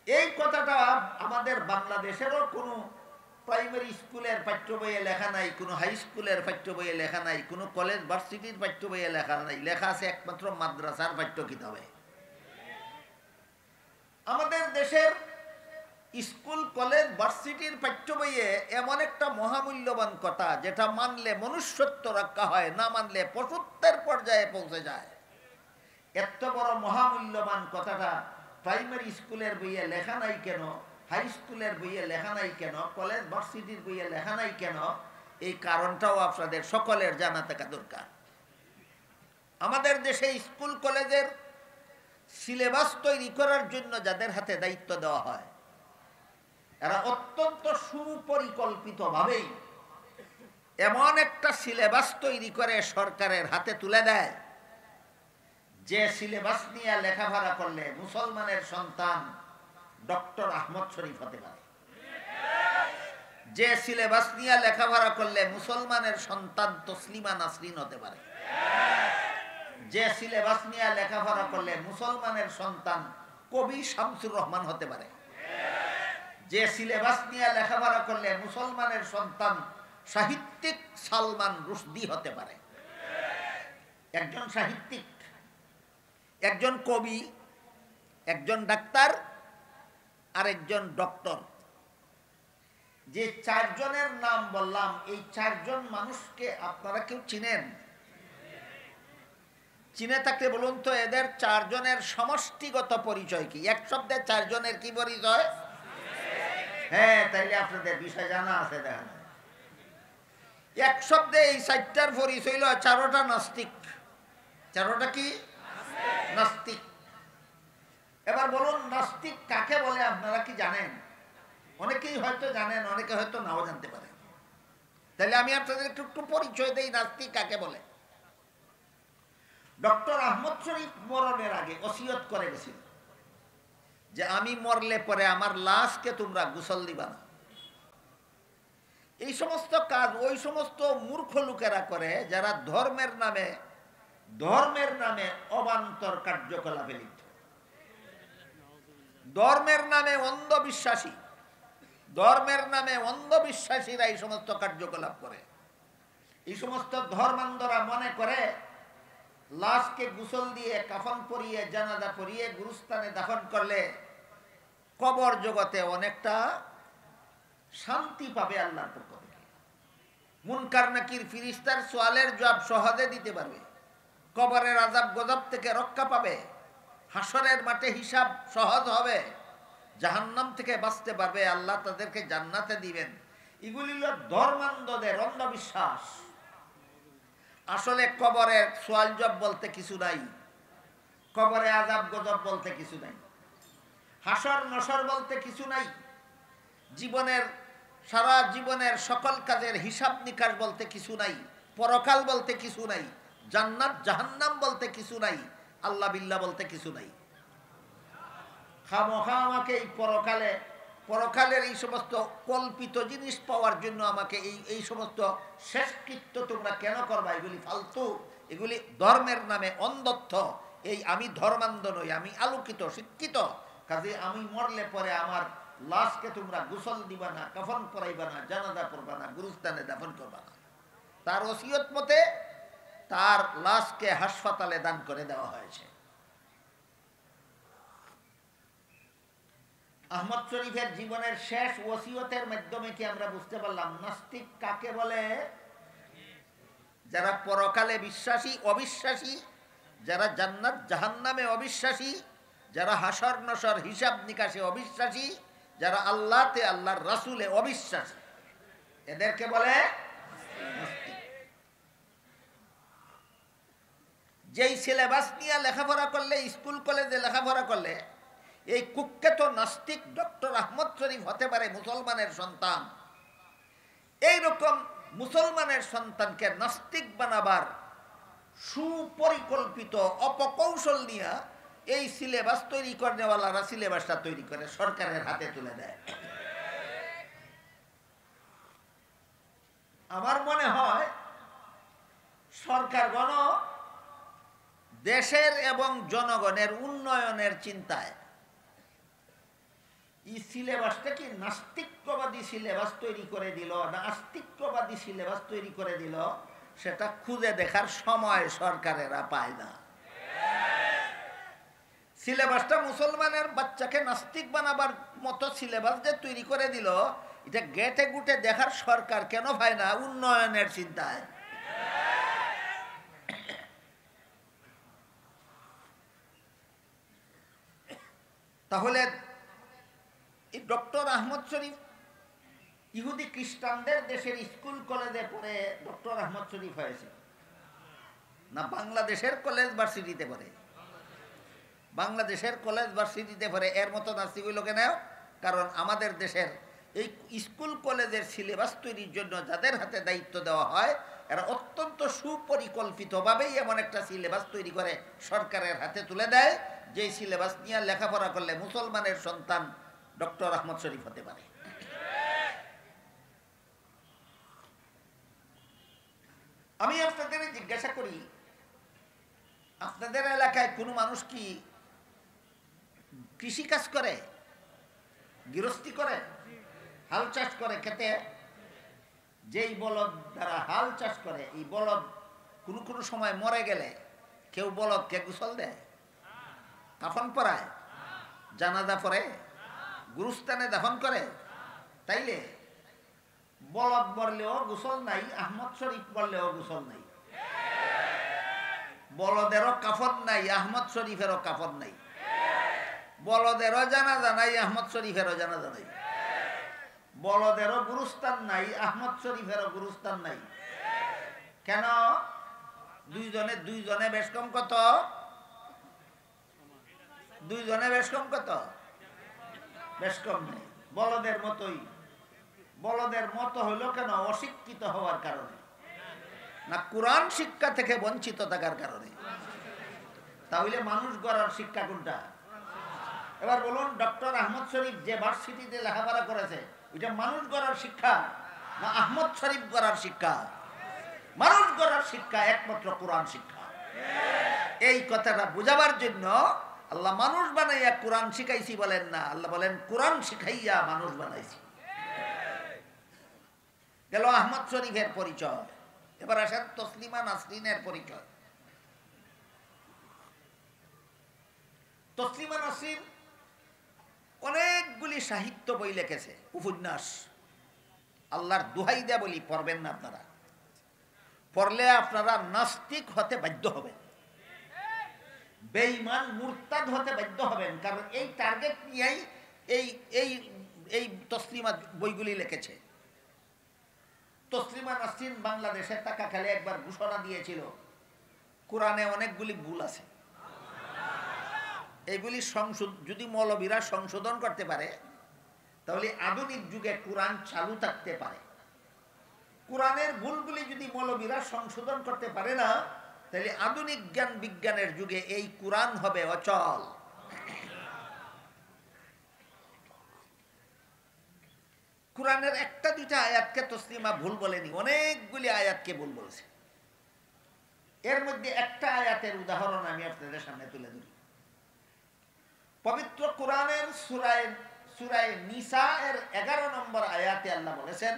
এই কথাটা আমাদের বাংলাদেশেরও কোনো প্রাইমারি স্কুলের পাঠ্য বইয়ে লেখা নাই, কোনো হাই স্কুলের পাঠ্য বইয়ে লেখা নাই, কোনো কলেজ ভার্সিটির পাঠ্য বইয়ে লেখা নাই, লেখা আছে একমাত্র মাদ্রাসার পাঠ্য কিতাবে। আমাদের দেশের স্কুল কলেজ ভার্সিটির পাঠ্য বইয়ে এমন একটা মহামূল্যবান কথা, যেটা মানলে মনুষ্যত্ব রক্ষা হয়, না মানলে পশুত্বের পর্যায়ে পৌঁছে যায়। এত বড় মহামূল্যবান কথাটা প্রাইমারি স্কুলের বইয়ে লেখা নাই কেন, হাই স্কুলের বইয়ে লেখা নাই কেন, কলেজ ভার্সিটির বইয়ে লেখা নাই কেন, এই কারণটাও আপনাদের সকলের জানা থাকা দরকার। আমাদের দেশে স্কুল কলেজের সিলেবাস তৈরি করার জন্য যাদের হাতে দায়িত্ব দেওয়া হয়, এরা অত্যন্ত সুপরিকল্পিতভাবেই এমন একটা সিলেবাস তৈরি করে সরকারের হাতে তুলে দেয়, যে সিলেবাস নিয়ে লেখাপড়া করলে মুসলমানের সন্তান ডক্টর আহমদ শরীফ হতে পারে, যে সিলেবাস নিয়ে লেখাপড়া করলে মুসলমানের সন্তান তসলিমা নাসরিন হতে পারে, যে সিলেবাস নিয়ে লেখাপড়া করলে মুসলমানের সন্তান কবি শামসুর রহমান হতে পারে, যে সিলেবাস নিয়ে লেখাপড়া করলে মুসলমানের সন্তান সাহিত্যিক সালমান রুশদি হতে পারে। একজন সাহিত্যিক, একজন কবি, একজন ডাক্তার আর একজন ডক্টর, যে চারজনের নাম বললাম, এই চারজন মানুষকে আপনারা কেউ চিনেন? চিনে থাকলে বলুন তো এদের চারজনের সমষ্টিগত পরিচয় কি? এক শব্দে চারজনের কি পরিচয়? হ্যাঁ, তাইলে আপনাদের বিষয় জানা আছে। দেখেন, এক শব্দে এই চারটার পরিচয় হইল চারোটা নাস্তিক। চারোটা কি? নাস্তিক। এবার বলুন নাস্তিক কাকে বলে আপনারা কি জানেন? অনেকেই হয়তো জানেন, অনেকে হয়তো নাও জানতে পারেন। তাহলে আমি আপনাদের একটু পরিচয় দেই নাস্তিক কাকে বলে। ডক্টর আহমদ শরীফ মরণের আগে ওসিয়ত করে গেছিল যে আমি মরলে পরে আমার লাশকে তোমরা গোসল দিবা না। এই সমস্ত কাজ ওই সমস্ত মূর্খ লোকেরা করে যারা ধর্মের নামে অবান্তর কার্যকলাপে লিপ্ত, ধর্মের নামে অন্ধবিশ্বাসী, ধর্মের নামে অন্ধবিশ্বাসীরা এই সমস্ত কার্যকলাপ করে। এই সমস্ত ধর্মান্ধরা মনে করে লাশকে গোসল দিয়ে, কাফন পরিয়ে, জানাজা পরিয়ে গুরুস্থানে দাফন করলে কবর জগতে অনেকটা শান্তি পাবে আল্লাহর পক্ষ থেকে। মুনকার নাকির ফিরিস্তার সোয়ালের জবাব সহজে দিতে পারবে, কবরের আযাব গজব থেকে রক্ষা পাবে, হাসরের মাঠে হিসাব সহজ হবে, জাহান্নাম থেকে বাঁচতে পারবে, আল্লাহ তাদেরকে জান্নাতে দিবেন। এগুলি হলো ধর্মান্ধদের অন্ধবিশ্বাস। আসলে কবরের সোয়াল জবাব বলতে কিছু নাই, কবরে আযাব গজব বলতে কিছু নাই, হাসর নসর বলতে কিছু নাই, জীবনের সারা জীবনের সকল কাজের হিসাব নিকাশ বলতে কিছু নাই, পরকাল বলতে কিছু নাই, জান্নাত জাহান্নাম বলতে কিছু নাই, আল্লাহ বিল্লাহ বলতে কিছু নাই। খামোখা আমাকে এই পরকালের এই সমস্ত কল্পিত জিনিস পাওয়ার জন্য আমাকে এই সমস্ত শেষকৃত্য তোমরা কেন করবা? এগুলি ফালতু, এগুলি ধর্মের নামে অন্ধত্ব। এই আমি ধর্মান্ধ নই, আমি আলোকিত শিক্ষিত, কাজে আমি মরলে পরে আমার লাশকে তোমরা গোসল দিবা না, কাফন পরাইবা না, জানাজা পড়বা না, গুরুস্থানে দাফন করবা না। তার ওসিয়ত মতে তার লাশকে হাসপাতালে দান করে দেওয়া হয়েছে। আহমদ শরীফের জীবনের শেষ ওসিয়তের মাধ্যমে কি আমরা বুঝতে পারলাম নাস্তিক কাকে বলে? যারা পরকালে বিশ্বাসী, অবিশ্বাসী, যারা জান্নাত জাহান্নামে অবিশ্বাসী, যারা হাসর নসর হিসাব নিকাশে অবিশ্বাসী, যারা আল্লাহতে আল্লাহর রাসূলে অবিশ্বাসী, এদেরকে বলে নাস্তিক। যেই সিলেবাস নিয়ে লেখাপড়া করলে, স্কুল কলেজে লেখাপড়া করলে এই কুখ্যাত নাস্তিক ডক্টর আহমদ শরীফ হতে পারে মুসলমানের সন্তান, এইরকম মুসলমানের সন্তানকে নাস্তিক বানাবার সুপরিকল্পিত অপকৌশল নিয়ে এই সিলেবাস তৈরি করেওয়ালারা সিলেবাসটা তৈরি করে সরকারের হাতে তুলে দেয়। আমার মনে হয় সরকারগণ দেশের এবং জনগণের উন্নয়নের চিন্তায় এই সিলেবাসটা কি নাস্তিক্যবাদী সিলেবাস তৈরি করে দিল না আস্তিক্যবাদী সিলেবাস তৈরি করে দিল, সেটা খুঁজে দেখার সময় সরকারেরা পায় না। সিলেবাসটা মুসলমানের বাচ্চাকে নাস্তিক বানাবার মতো সিলেবাস যে তৈরি করে দিল, এটা গেটে গুটে দেখার সরকার কেন পায় না? উন্নয়নের চিন্তায়। তাহলে এই ডক্টর আহমদ শরীফ ইহুদি খ্রিস্টানদের দেশের স্কুল কলেজে পড়ে ডক্টর আহমদ শরীফ হয়েছে না বাংলাদেশের কলেজ ভার্সিটিতে পড়ে? বাংলাদেশের কলেজ ভার্সিটিতে পড়ে এর মতো নাস্তিক হইল কেন? কারণ আমাদের দেশের এই স্কুল কলেজের সিলেবাস তৈরির জন্য যাদের হাতে দায়িত্ব দেওয়া হয়, এরা অত্যন্ত সুপরিকল্পিতভাবেই এমন একটা সিলেবাস তৈরি করে সরকারের হাতে তুলে দেয়, যেই সিলেবাস নিয়ে লেখাপড়া করলে মুসলমানের সন্তান ডক্টর আহমদ শরীফ হতে পারে। আমি আপনাদের জিজ্ঞাসা করি, আপনাদের এলাকায় কোনো মানুষ কি কৃষিকাজ করে, গৃহস্থী করে, হাল চাষ করে খেতে? যেই বলদ দ্বারা হাল চাষ করে, এই বলদ কোনো কোনো সময় মরে গেলে কেউ বলদকে গোসল দেয়, কাফন পরায়, জানাজা পড়ে, গুরুস্থানে দাফন করে? তাইলে বলদ বললেও গোসল নাই, আহমদ শরীফ বললেও গোসল নাই। বলদেরও কাফন নাই, আহমদ শরীফেরও কাফন নাই। বলদেরও জানাজা নাই, আহমদ শরীফেরও জানাজা নাই। বলদেরও গুরুস্থান নাই, আহমদ শরীফেরও গুরুস্থান নাই। কেন? দুইজনে বেশ কম কত? দুইজনে বেশ কম কত? বেশ কম নেই। বলদের মতোই। বলদের মতো হইল কেন? অশিক্ষিত হওয়ার কারণে, না কোরআন শিক্ষা থেকে বঞ্চিত থাকার কারণে। তাহলে মানুষ গড়ার শিক্ষা কোনটা? এবার বলুন, ডক্টর আহমদ শরীফ যে ভার্সিটিতে লেখাপড়া করেছে, ওইটা মানুষ গড়ার শিক্ষা না আহমদ শরীফ গড়ার শিক্ষা? মানুষ গড়ার শিক্ষা একমাত্র কোরআন শিক্ষা। এই কথাটা বোঝাবার জন্য আল্লাহ মানুষ বানাইয়া কোরআন শিখাইছি বলেন না, আল্লাহ বলেন কোরআন শিখাইয়া মানুষ বানাইছি। গেল আহমদ শরীফের পরিচয়। এবার আসেন তসলিমা নাসরিনের পরিচয়। তসলিমা নাসরিন অনেকগুলি সাহিত্য বই লিখেছে, উপন্যাস। আল্লাহর দুহাই দেয়া বলি, পড়বেন না আপনারা। পড়লে আপনারা নাস্তিক হতে বাধ্য হবেন, বেঈমান মুরতাদ হতে বাধ্য হবেন। কারণ এই টার্গেট নিয়েই এই এই এই তসলিমা বইগুলি লিখেছে। তসলিমা নাসরিন বাংলাদেশে থাকাকালে একবার ঘোষণা দিয়েছিল, কোরআনে অনেকগুলি ভুল আছে, এইগুলি যদি মৌলবীরা সংশোধন করতে পারে তাহলে আধুনিক যুগে কোরআন চালু থাকতে পারে। কোরআনের ভুলগুলি যদি মৌলবীরা সংশোধন করতে পারে না, তাহলে আধুনিক জ্ঞান বিজ্ঞানের যুগে এই কোরআন হবে অচল। কোরআনের একটা দুইটা আয়াতকে তসলিমা ভুল বলেনি, অনেকগুলি আয়াতকে ভুল বলেছে। এর মধ্যে একটা আয়াতের উদাহরণ আমি আপনাদের সামনে তুলে ধরি। পবিত্র কোরআনের সূরায়ে নিসা এর 11 নম্বর আয়াতে আল্লাহ বলেছেন,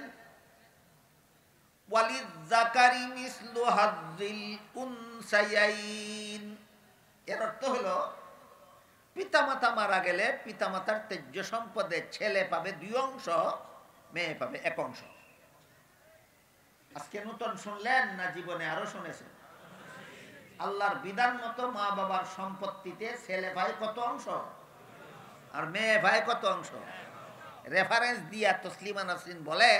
ওয়ালিয-যাকারি মিসলু হাযযিল উনসায়াইন। এর অর্থ হলো, পিতামাতা মারা গেলে পিতামাতার তেজ্য সম্পদে ছেলে পাবে 2 অংশ, মেয়ে পাবে 1 অংশ। আজকে নতুন শুনলেন না জীবনে আরো শুনেছেন? আল্লাহর বিধান মতো মা বাবার সম্পত্তিতে ছেলে ভাই কত অংশ আর মেয়ে ভাই কত অংশ। রেফারেন্স দিয়া তসলিমা নাসরিন বলে,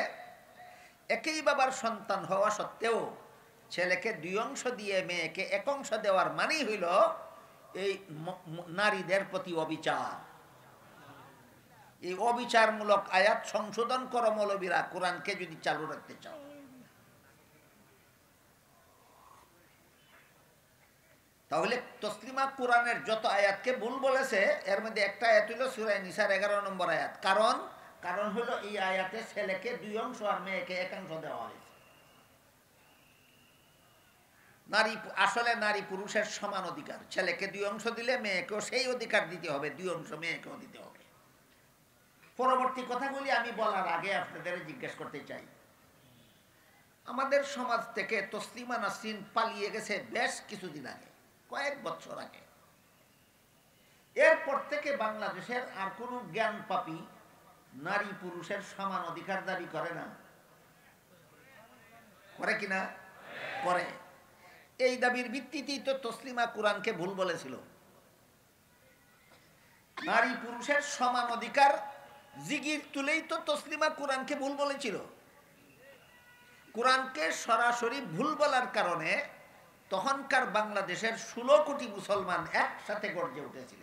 একই বাবার সন্তান হওয়া সত্ত্বেও ছেলেকে 2 অংশ দিয়ে মেয়েকে 1 অংশ দেওয়ার মানেই হইল এই নারীদের প্রতি অবিচার। এই অবিচারমূলক আয়াত সংশোধন করো মৌলবীরা, কোরআনকে যদি চালু রাখতে চাও। তাহলে তসলিমা কোরআনের যত আয়াতকে ভুল বলেছে, এর মধ্যে একটা আয়াত হইল সূরা নিসার 11 নম্বর আয়াত। কারণ হলো এই আয়াতে ছেলেকে 2 অংশ আর মেয়েকে 1 অংশ দেওয়া হয়েছে। আসলে নারী পুরুষের সমান অধিকার। ছেলেকে 2 অংশ দিলে মেয়েকেও সেই অধিকার দিতে হবে, 2 অংশ মেয়েকেও দিতে হবে। পরবর্তী কথাগুলি আমি বলার আগে আপনাদের জিজ্ঞেস করতে চাই, আমাদের সমাজ থেকে তসলিমা নাসরিন পালিয়ে গেছে বেশ কিছুদিন আগে, কয়েক বছর আগে। এরপর থেকে বাংলাদেশের আর কোনো জ্ঞান পাপী নারী পুরুষের সমান অধিকার দাবি করে না, করে কিনা? করে। এই দাবির ভিত্তিতেই তো তসলিমা কোরআনকে ভুল বলেছিল। নারী পুরুষের সমান অধিকার জিগির তুলেই তো তসলিমা কোরআনকে ভুল বলেছিল। কোরআনকে সরাসরি ভুল বলার কারণে তখনকার বাংলাদেশের 16 কোটি মুসলমান একসাথে গর্জে উঠেছিল।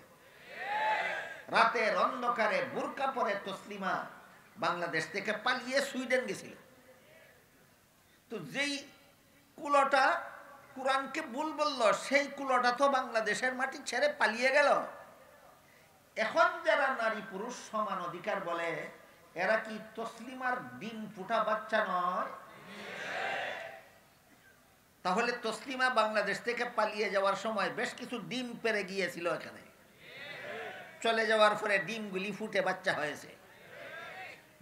রাতের অন্ধকারে বুরকা পরে তসলিমা বাংলাদেশ থেকে পালিয়ে সুইডেন গেছিল। তো যেই কুলোটা কোরআনকে ভুল বলল, সেই কুলোটা তো বাংলাদেশের মাটি ছেড়ে পালিয়ে গেল। এখন যারা নারী পুরুষ সমান অধিকার বলে, এরা কি তসলিমার ডিম ফুটা বাচ্চা নয়? তাহলে তসলিমা বাংলাদেশ থেকে পালিয়ে যাওয়ার সময় বেশ কিছু ডিম পেরে গিয়েছিল এখানে। চলে যাওয়ার পরে ডিমগুলি ফুটে বাচ্চা হয়েছে।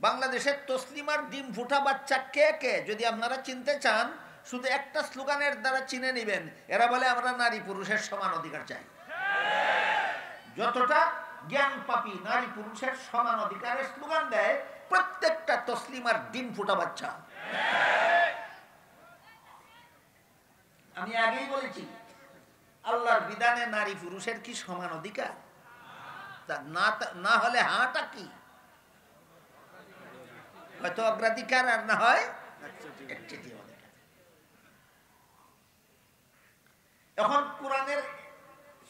বাংলাদেশের তসলিমার ডিম ফুটা বাচ্চা কে কে যদি আপনারা চিনতে চান, শুধু একটা স্লোগানের দ্বারা চিনে নেবেন। এরা বলে, আমরা নারী পুরুষের সমান অধিকার চাই। যতটা জ্ঞান পাপী নারী পুরুষের সমান অধিকারের স্লোগান দেয়, প্রত্যেকটা তসলিমার ডিম ফুটা বাচ্চা। আমি আগেই বলেছি, আল্লাহর বিধানে নারী পুরুষের কি সমান অধিকার? না হলে হাঁটা কি, হয়তো অগ্রাধিকার, আর না হয় একচেটিয়া অধিকার। এখন কোরআনের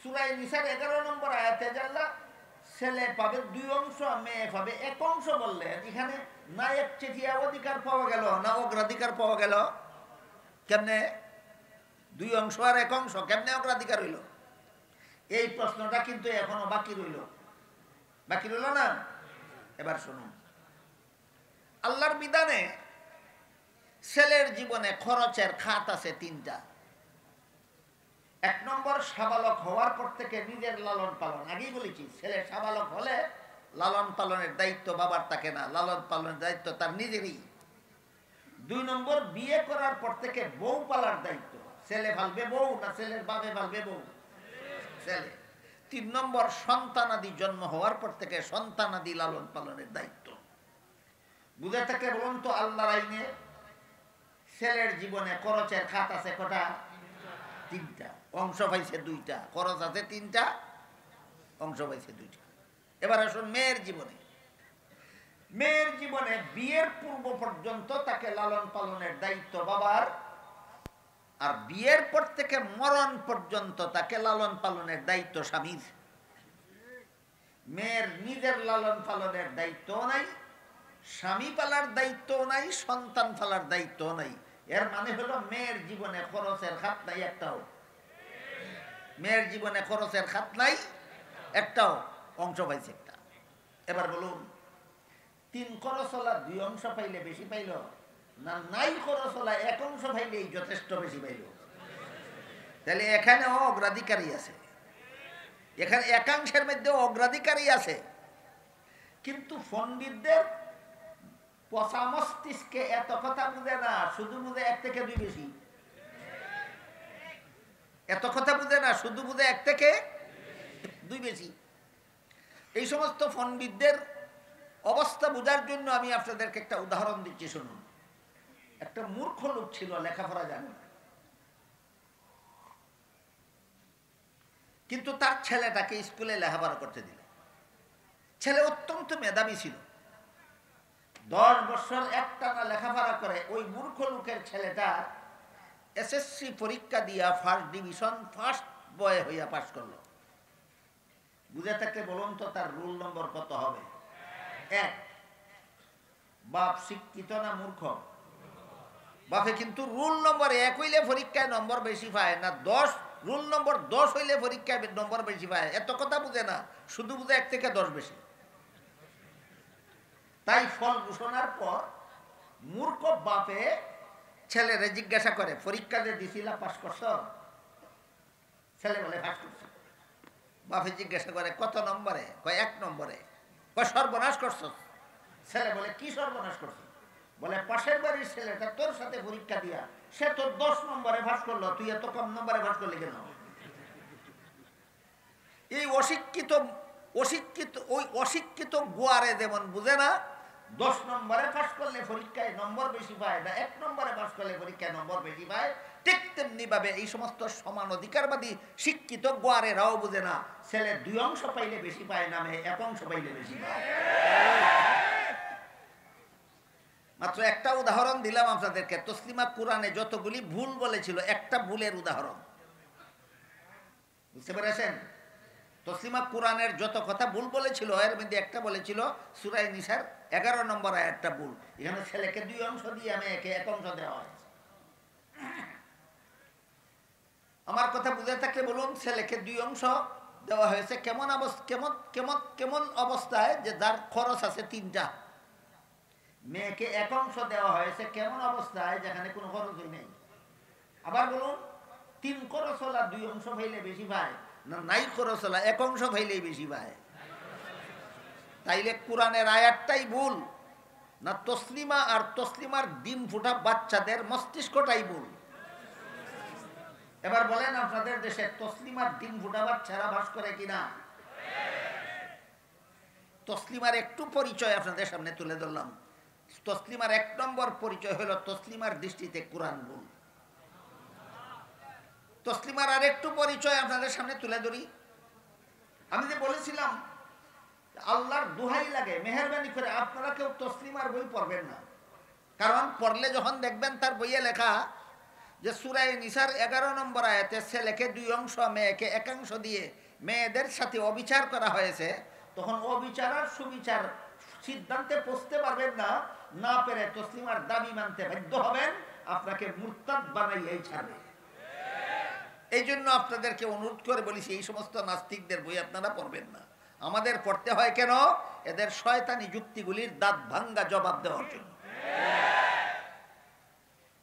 সূরা নিসার 11 নম্বর আয়াতে আল্লাহ ছেলে পাবে 2 অংশ, মেয়ে পাবে 1 অংশ বললেন। এখানে না একচেটিয়া অধিকার পাওয়া গেল, না অগ্রাধিকার পাওয়া গেল। কেমনে 2 অংশ আর 1 অংশ কেমনে অগ্রাধিকার হইল? এই প্রশ্নটা কিন্তু এখনো বাকি রইল না? এবার শুনুন, আল্লাহর বিধানে ছেলের জীবনে খরচের খাত আছে 3টা। 1 নম্বর, সাবালক হওয়ার পর থেকে নিজের লালন পালন। আগেই বলেছি, ছেলে সাবালক হলে লালন পালনের দায়িত্ব বাবার থাকে না, লালন পালনের দায়িত্ব তার নিজেরই। 2 নম্বর বিয়ে করার পর থেকে বউ পালার দায়িত্ব, ছেলে ফালবে বউ না ছেলের বাপে ফালবে বউ? ছেলে। 3 নম্বর সন্তানাদি জন্ম হওয়ার পর থেকে সন্তানাদি লালন পালনের দায়িত্ব। বুঝে থাকলে বলুন তো আল্লাহর আইনে ছেলের জীবনে খরচের খাত আছে কটা? 3টা। অংশ পাইছে 2টা, খরচ আছে 3টা, অংশ পাইছে 2টা। এবার আসুন মেয়ের জীবনে। মেয়ের জীবনে বিয়ের পূর্ব পর্যন্ত তাকে লালন পালনের দায়িত্ব বাবার, আর বিয়ের পর থেকে মরণ পর্যন্ত তাকে লালন পালনের দায়িত্ব স্বামীর। মেয়ের নিজের লালন পালনের দায়িত্ব নাই, স্বামী পালার দায়িত্ব নাই, সন্তান পালার দায়িত্ব নাই। এর মানে হলো মেয়ের জীবনে খরচের খাত নাই একটাও। মেয়ের জীবনে খরচের খাত নাই একটাও, অংশ পাইছে একটা। এবার বলুন 3 খরচওয়ালা 2 অংশ পাইলে বেশি পাইল না নাই খরচওয়ালা 1 অংশ পাইলেই যথেষ্ট বেশি পাইল? তাহলে এখানেও অগ্রাধিকারই আছে, এখানে একাংশের মধ্যে অগ্রাধিকারই আছে। কিন্তু পণ্ডিতদের পচা মস্তিষ্কে এত কথা বুঝে না, শুধু বুঝে 1 থেকে 2 বেশি। এত কথা বুঝে না, শুধু বুঝে 1 থেকে 2 বেশি। এই সমস্ত পণ্ডিতদের অবস্থা বোঝার জন্য আমি আপনাদেরকে একটা উদাহরণ দিচ্ছি, শুনুন। একটা মূর্খ লোক ছিল, লেখাপড়া জানে না, কিন্তু তার ছেলেটাকে স্কুলে লেখাপড়া করতে দিল। ছেলে অত্যন্ত মেধাবী ছিল, 10 বছর একটানা লেখাপড়া করে ওই মূর্খ লোকের ছেলেটা এসএসসি পরীক্ষা দিয়া ফার্স্ট ডিভিশন, ফার্স্ট বয় হইয়া পাস করলো। বুঝে থাকলে বলুন তো তার রোল নম্বর কত হবে? 1। বাপ শিক্ষিত না মূর্খ? বাপে কিন্তু রুল নম্বর 1 হইলে পরীক্ষায় নম্বর বেশি পায় না, 10 রুল নম্বর 10 হইলে পরীক্ষায় নম্বর বেশি পায়। এত কথা বুঝে না, শুধু বুঝে 1 থেকে 10 বেশি। তাই ফল ঘোষণার পর মূর্খ বাপে ছেলেরে জিজ্ঞাসা করে, পরীক্ষা যে দিছিলা পাস করছ? ছেলে বলে পাস করছ। বাপে জিজ্ঞাসা করে কত নম্বরে? কয় 1 নম্বরে। কয় সর্বনাশ করছ? ছেলে বলে কি সর্বনাশ করছ? বলে পাশের বাড়ির ছেলেটা তোর সাথে পরীক্ষা দিয়া সে তো 10 নম্বরে পাস করলো, তুই এত কম নম্বরে পাস করলি কেন? এই অশিক্ষিত ওই অশিক্ষিত গোয়ারে যেমন বুঝে না 10 নম্বরে পাস করলে পরীক্ষায় নম্বর বেশি পায় না 1 নম্বরে পাস করলে পরীক্ষায় নম্বর বেশি পায়, ঠিক তেমনি ভাবে এই সমস্ত সমান অধিকারবাদী শিক্ষিত গোয়ারেরাও বুঝে না ছেলে 2 অংশ পাইলে বেশি পায় না, মেয়ে 1 অংশ পাইলে বেশি পায়। মাত্র একটা উদাহরণ দিলাম আপনাদেরকে। তসলিমা কোরআনে যতগুলি ভুল বলেছিল, একটা ভুলের উদাহরণ, বুঝতে পেরেছেন? তসলিমা কোরআনের যত কথা ভুল বলেছিল এর মধ্যে একটা বলেছিল সূরা নিসার 11 নম্বর আয়াতটা ভুল। এখানে ছেলেকে 2 অংশ দিয়ে মেয়েকে 1 অংশ দেওয়া হয়েছে। আমার কথা বুঝে থাকলে বলুন, ছেলেকে 2 অংশ দেওয়া হয়েছে কেমন অবস্থা, কেমন অবস্থায় যে যার খরচ আছে 3টা। মেয়েকে 1 অংশ দেওয়া হয়েছে কেমন অবস্থায় যেখানে কোনো খরচই নেই। আবার বলুন 3 খরচওয়ালা 2 অংশ পাইলে বেশি পায় না নাই খরচওয়ালা 1 অংশ পাইলেই বেশি পায়? তাইলে কোরআনের আয়াতটাই ভুল না তসলিমা আর তসলিমার ডিম ফুটা বাচ্চাদের মস্তিষ্কটাই ভুল? এবার বলেন আপনাদের দেশে তসলিমার ডিম ফুটা বাচ্চারা বাস করে কিনা? তসলিমার একটু পরিচয় আপনাদের সামনে তুলে ধরলাম। তসলিমার 1 নম্বর পরিচয় হলো তসলিমার দৃষ্টিতে কোরআন ভুল। তসলিমার আর একটু পরিচয় আপনাদের সামনে তুলে ধরি। আমি যে বলেছিলাম আল্লাহর দোহাই লাগে মেহেরবানি করে আপনারা কেউ তসলিমার বই পড়বেন না, কারণ পড়লে যখন দেখবেন তার বইয়ে লেখা যে সূরা নিসার 11 নম্বর আয়াতে ছেলেকে 2 অংশ মেয়েকে 1 অংশ দিয়ে মেয়েদের সাথে অবিচার করা হয়েছে, তখন অবিচার আর সুবিচার সিদ্ধান্তে পৌঁছতে পারবেন না, না পেরে তসলিমার দাবি মানতে বাধ্য হবেন, আপনাকে মুরতাদ বানাইয়াই ছাড়বে। এই জন্য আপনাদেরকে অনুরোধ করে বলেছি এই সমস্ত নাস্তিকদের বই আপনারা পড়বেন না। আমাদের পড়তে হয় কেন? এদের শয়তানি যুক্তিগুলির দাঁত ভাঙ্গা জবাব দেওয়ার জন্য।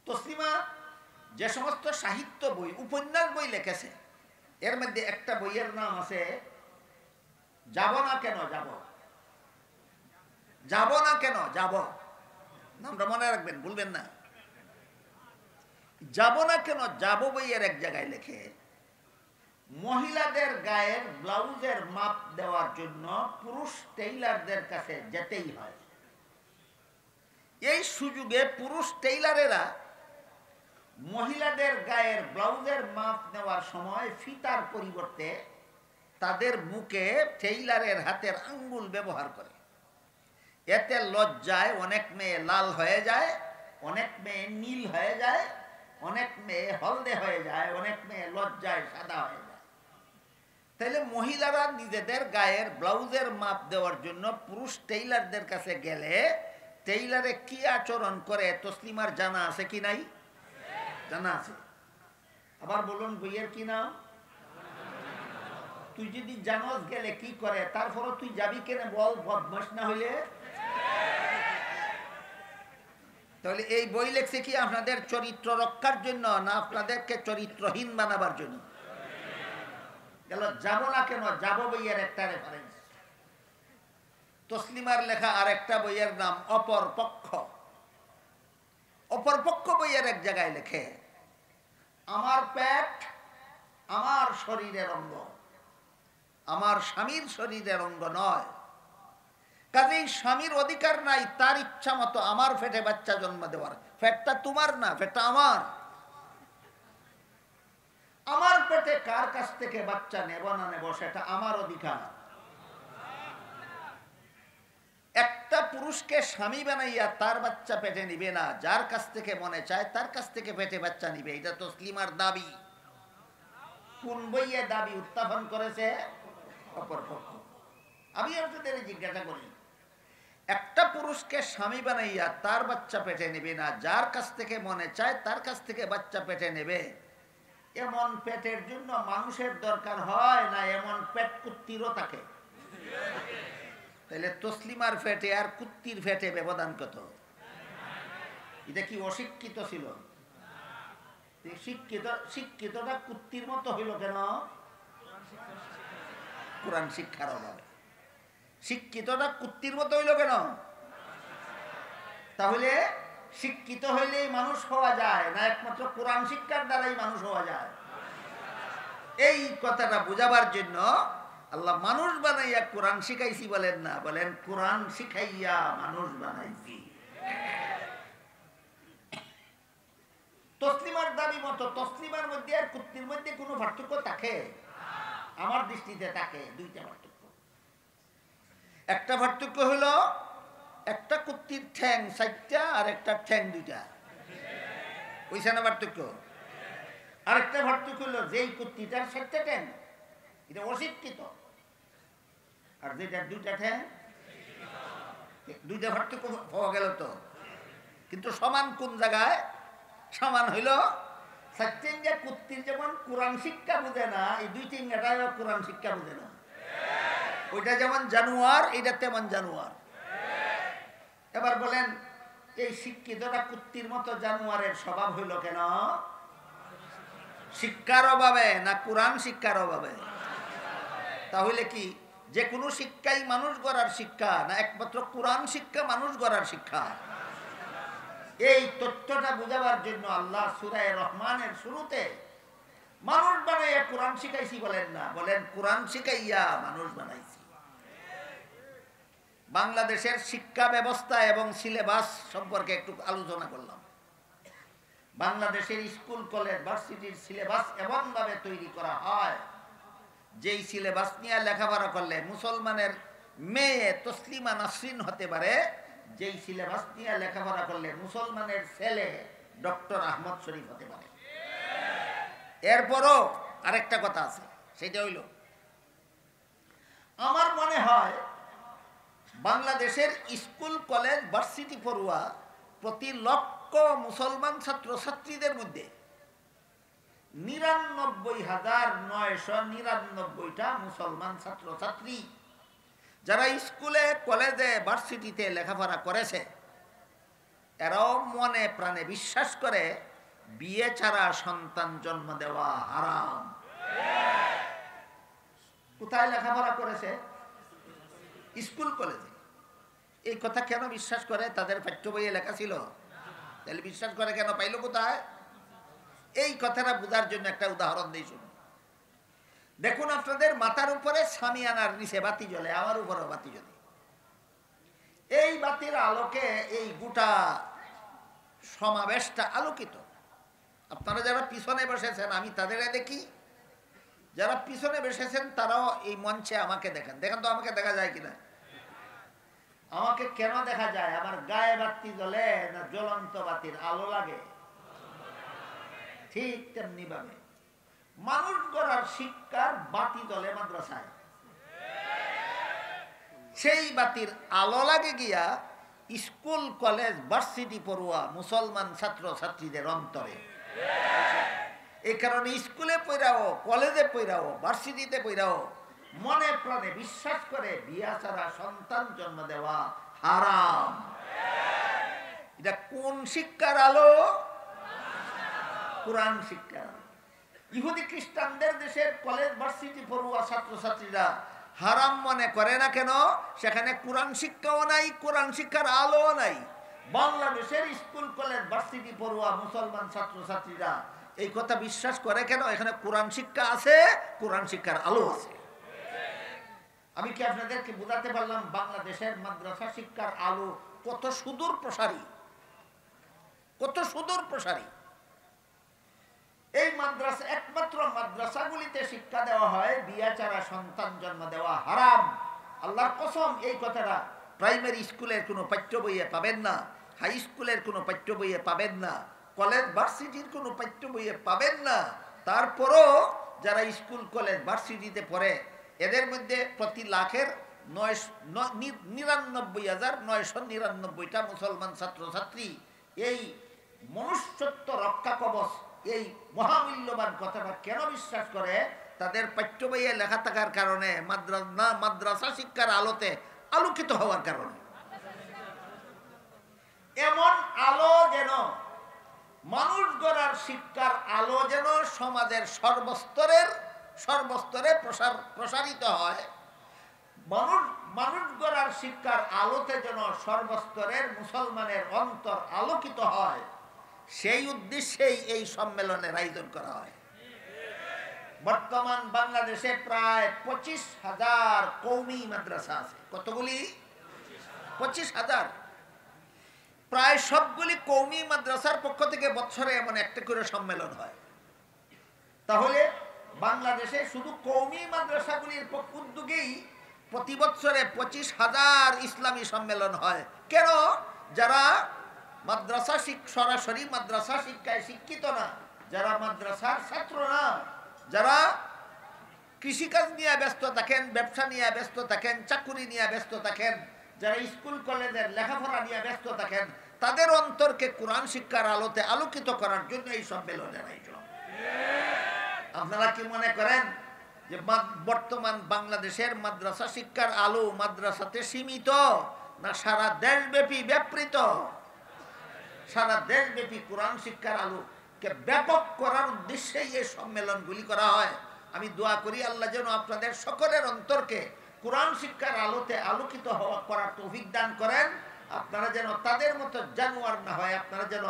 তসলিমা যে সমস্ত সাহিত্য বই, উপন্যাস বই লিখেছে, এর মধ্যে একটা বইয়ের নাম আছে যাব না কেন যাব, যাব না কেন যাব, নামটা মনে রাখবেন, ভুলবেন না। যাব না কেন যাব বইয়ের এক জায়গায় লেখে মহিলাদের গায়ের ব্লাউজের মাপ দেওয়ার জন্য পুরুষ টেইলারদের কাছে যেতেই হয়। এই সুযোগে পুরুষ টেইলারেরা মহিলাদের গায়ের ব্লাউজের মাপ নেওয়ার সময় ফিতার পরিবর্তে তাদের বুকে টেইলারের হাতের আঙ্গুল ব্যবহার করে। এতে লজ্জায় অনেক মেয়ে লাল হয়ে যায়, অনেক মেয়ে নীল হয়ে যায়, অনেক মেয়ে হলদে হয়ে যায়, অনেক মেয়ে লজ্জায় সাদা হয়ে যায়। তাইলে মহিলারা নিজেদের গায়ের ব্লাউজের মাপ দেওয়ার জন্য পুরুষ টেইলারদের কাছে গেলে টেইলারে কি আচরণ করে তসলিমার জানা আছে কি নাই? জানা আছে। আবার বলুন বইয়ের কি নাম? তুই যদি জানোস গেলে কি করে, তারপরও তুই যাবি কেন বল, বদমাশ না হইলে? তাহলে এই বই লেখছে কি আপনাদের চরিত্র রক্ষার জন্য না আপনাদেরকে চরিত্রহীন বানাবার জন্য? গেল যাব না কেন যাব বইয়ের একটা রেফারেন্স। তসলিমার লেখা আরেকটা বইয়ের নাম অপর পক্ষ। অপর পক্ষ বইয়ের এক জায়গায় লেখে আমার পেট আমার শরীরের অঙ্গ, আমার স্বামীর শরীরের অঙ্গ নয়। কাজেই স্বামীর অধিকার নাই তার ইচ্ছা মতো আমার পেটে বাচ্চা জন্ম দেওয়ার। পেটটা তোমার না, পেটটা আমার। আমার পেটে কার কাছ থেকে বাচ্চা নেব না নেব সেটা আমার অধিকার। একটা পুরুষকে স্বামী বানাইয়া তার বাচ্চা পেটে নিবে না, যার কাছ থেকে মনে চায় তার কাছ থেকে পেটে বাচ্চা নিবে। এটা তসলিমার দাবি। কোন বইয়ে দাবি উত্থাপন করেছে? অপর পক্ষ। আমি আপনাদের জিজ্ঞাসা করি, একটা পুরুষকে স্বামী বানাইয়া তার বাচ্চা পেটে নেবে না, যার কাছ থেকে মনে চায় তার কাছ থেকে বাচ্চা পেটে নেবে, এমন পেটের জন্য মানুষের দরকার হয় না? এমন পেট কুত্তিরও থাকে। তাহলে তসলিমার পেটে আর কুত্তির পেটে ব্যবধান কত? এটা কি অশিক্ষিত ছিল? শিক্ষিতটা কুত্তির মতো হইল কেন? কোরআন শিক্ষার অভাবে। শিক্ষিতটা কুত্তির মতো হইল কেন? তাহলে শিক্ষিত হইলেই মানুষ হওয়া যায় না, একমাত্র কোরআন শিক্ষার দ্বারাই মানুষ হওয়া যায়। এই কথাটা বোঝাবার জন্য আল্লাহ মানুষ বানাইয়া কোরআন শিখাইছি বলেন না, বলেন কোরআন শিখাইয়া মানুষ বানাইছি। তসলিমার দাবি মতো তসলিমার মধ্যে আর কুত্তির মধ্যে কোনো পার্থক্য থাকে? আমার দৃষ্টিতে থাকে দুইটা পার্থক্য। একটা পার্থক্য হলো একটা কুত্তির ঠ্যাং 4টা আর একটা ঠ্যাং 2টা। ওইখানে না পার্থক্য? আরেকটা পার্থক্য হলো যেই কুত্তিটার 4টা ঠ্যাং এটা অশিক্ষিত, আর যেটা 2টা ঠ্যাং, 2টা পার্থক্য পাওয়া গেল তো। কিন্তু সমান কোন জায়গায়? সমান হইল 4টা কুত্তির যেমন কোরআন শিক্ষা বুঝে না, এই 2টা কোরআন শিক্ষা বুঝে না। ওইটা যেমন জানোয়ার, এটা তেমন জানোয়ার। এবার বলেন এই শিক্ষিতটা কুত্তির মতো জানোয়ারের স্বভাব হইল কেন? শিক্ষার অভাবে না কোরআন শিক্ষার অভাবে? তাহলে কি যে কোনো শিক্ষাই মানুষ গড়ার শিক্ষা না একমাত্র কোরআন শিক্ষা মানুষ গড়ার শিক্ষা? এই তথ্যটা বোঝাবার জন্য আল্লাহ সূরা রহমানের শুরুতে মানুষ বানাইয়া কোরআন শিখাইছি বলেন না, বলেন কোরআন শিখাইয়া মানুষ বানাইছি। বাংলাদেশের শিক্ষা ব্যবস্থা এবং সিলেবাস সম্পর্কে একটু আলোচনা করলাম। বাংলাদেশের স্কুল কলেজ ভার্সিটির সিলেবাস এমনভাবে তৈরি করা হয় যেই সিলেবাস নিয়ে লেখাপড়া করলে মুসলমানের মেয়ে তসলিমা নাসরিন হতে পারে, যেই সিলেবাস নিয়ে লেখাপড়া করলে মুসলমানের ছেলে ডক্টর আহমদ শরীফ হতে পারে। এরপরও আরেকটা কথা আছে, সেটা হইল আমার মনে হয় বাংলাদেশের স্কুল কলেজ ভার্সিটি পড়ুয়া প্রতি লক্ষ মুসলমান ছাত্র ছাত্রীদের মধ্যে ৯৯,৯৯৯টা মুসলমান ছাত্র ছাত্রী যারা স্কুলে কলেজে ভার্সিটিতে লেখাপড়া করেছে, এরাও মনে প্রাণে বিশ্বাস করে বিয়ে ছাড়া সন্তান জন্ম দেওয়া হারাম। কোথায় লেখাপড়া করেছে? স্কুল কলেজে। এই কথা কেন বিশ্বাস করে? তাদের পাঠ্য বইয়ে লেখা ছিল। তাহলে বিশ্বাস করে কেন? পাইল কোথায়? এই কথাটা বোঝার জন্য একটা উদাহরণ দিই শুনুন। দেখুন, আপনাদের মাথার উপরে সামিয়ানার নিচে বাতি জ্বলে, আমার উপরেও বাতি জ্বলে। এই বাতির আলোকে এই গোটা সমাবেশটা আলোকিত। আপনারা যারা পিছনে বসেছেন আমি তাদের দেখি, যারা পিছনে বসেছেন তারাও এই মঞ্চে আমাকে দেখেন। দেখেন তো আমাকে দেখা যায় কিনা? আমাকে কেন দেখা যায়? আমার গায়ে বাতি জ্বলে না জ্বলন্ত বাতির আলো লাগে? ঠিক তেমনি ভাবে মানুষ গড়ার শিক্ষার বাতি জ্বলে মাদ্রাসায়, সেই বাতির আলো লাগে গিয়া স্কুল কলেজ ভার্সিটি পড়ুয়া মুসলমান ছাত্র ছাত্রীদের অন্তরে। এই কারণে স্কুলে পড়াও, কলেজে পড়াও, ভার্সিটিতে পড়াও মনে প্রাণে বিশ্বাস করে বিয়া ছাড়া সন্তান জন্ম দেওয়া হারাম। এটা কোন শিক্ষার আলো? কোরআন শিক্ষার আলো। ইহুদি খ্রিস্টানদের দেশের কলেজ ভার্সিটি পড়ুয়া ছাত্রছাত্রীরা হারাম মনে করে না কেন? সেখানে কোরআন শিক্ষাও নাই, কোরআন শিক্ষার আলোও নাই। বাংলাদেশের স্কুল কলেজ ভার্সিটি পড়ুয়া মুসলমান ছাত্রছাত্রীরা এই কথা বিশ্বাস করে কেন? এখানে কোরআন শিক্ষা আছে, কোরআন শিক্ষার আলো আছে। আমি কি আপনাদেরকে বোঝাতে পারলাম বাংলাদেশের মাদ্রাসা শিক্ষার আলো কত সুদূর প্রসারী, কত সুদূর প্রসারী? এই মাদ্রাসা, একমাত্র মাদ্রাসাগুলিতে শিক্ষা দেওয়া হয় বিয়া ছাড়া সন্তান জন্ম দেওয়া হারাম। আল্লাহর কসম, এই কথাটা প্রাইমারি স্কুলের কোনো পাঠ্য বইয়ে পাবেন না, হাই স্কুলের কোনো পাঠ্য বইয়ে পাবেন না, কলেজ ভার্সিটির কোনো পাঠ্য বইয়ে পাবেন না। তারপরও যারা স্কুল কলেজ ভার্সিটিতে পড়ে এদের মধ্যে প্রতি লাখের 99,999টা মুসলমান ছাত্রছাত্রী এই মনুষ্যত্ব রক্ষা কবচ, এই মহামূল্যবান কথাটা কেন বিশ্বাস করে? তাদের পাঠ্য বইয়ে লেখা থাকার কারণে, মাদ্রাসা শিক্ষার আলোতে আলোকিত হওয়ার কারণে। এমন আলো যেন, মানুষ গড়ার শিক্ষার আলো যেন সমাজের সর্বস্তরে প্রসারিত হয়। মানুষ গড়ার শিক্ষার আলোতে যেন সর্বস্তরের মুসলমানের অন্তর আলোকিত হয়, সেই উদ্দেশ্যেই এই সম্মেলনের আয়োজন করা হয়। বর্তমান বাংলাদেশে প্রায় 25,000 কওমি মাদ্রাসা আছে। কতগুলি? 25,000। প্রায় সবগুলি কওমি মাদ্রাসার পক্ষ থেকে বছরে এমন একটা করে সম্মেলন হয়। তাহলে বাংলাদেশে শুধু কওমি মাদ্রাসাগুলির উদ্যোগেই প্রতি বছরে 25,000 ইসলামী সম্মেলন হয়। কেন? যারা মাদ্রাসা সরাসরি মাদ্রাসা শিক্ষায় শিক্ষিত না, যারা মাদ্রাসার ছাত্র না, যারা কৃষিকাজ নিয়ে ব্যস্ত থাকেন, ব্যবসা নিয়ে ব্যস্ত থাকেন, চাকুরি নিয়ে ব্যস্ত থাকেন, যারা স্কুল কলেজের লেখাপড়া নিয়ে ব্যস্ত থাকেন, তাদের অন্তরকে কোরআন শিক্ষার আলোতে আলোকিত করার জন্য এই সম্মেলনের আয়োজন। আপনারা কি মনে করেন যে বর্তমান বাংলাদেশের মাদ্রাসা শিক্ষার আলো মাদ্রাসাতে সীমিত, না সারা দেশব্যাপী ব্যাপৃত? সারা দেশব্যাপী কোরআন শিক্ষার আলোকে ব্যাপক করার উদ্দেশ্যেই এই সম্মেলনগুলি করা হয়। আমি দোয়া করি আল্লাহ যেন আপনাদের সকলের অন্তরকে কোরআন শিক্ষার আলোতে আলোকিত করার তৌফিক দান করেন। আপনারা যেন তাদের মতো জানোয়ার না হয়, আপনারা যেন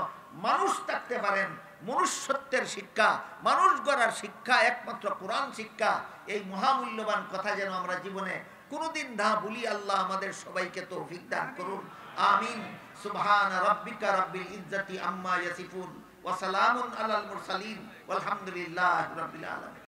মানুষ থাকতে পারেন। মনুষ্যত্বের শিক্ষা, মানুষ গড়ার শিক্ষা একমাত্র কোরআন শিক্ষা। এই মহামূল্যবান কথা যেন আমরা জীবনে কোনোদিন না ভুলি। আল্লাহ আমাদের সবাইকে তৌফিক দান করুন। আমিন। সুবহান রাব্বিকা রাব্বিল ইজ্জাতি আম্মা ইয়াসিফুন ওয়া সালামুন আলাল মুরসালিন ওয়ালহামদুলিল্লাহি রাব্বিল আলামিন।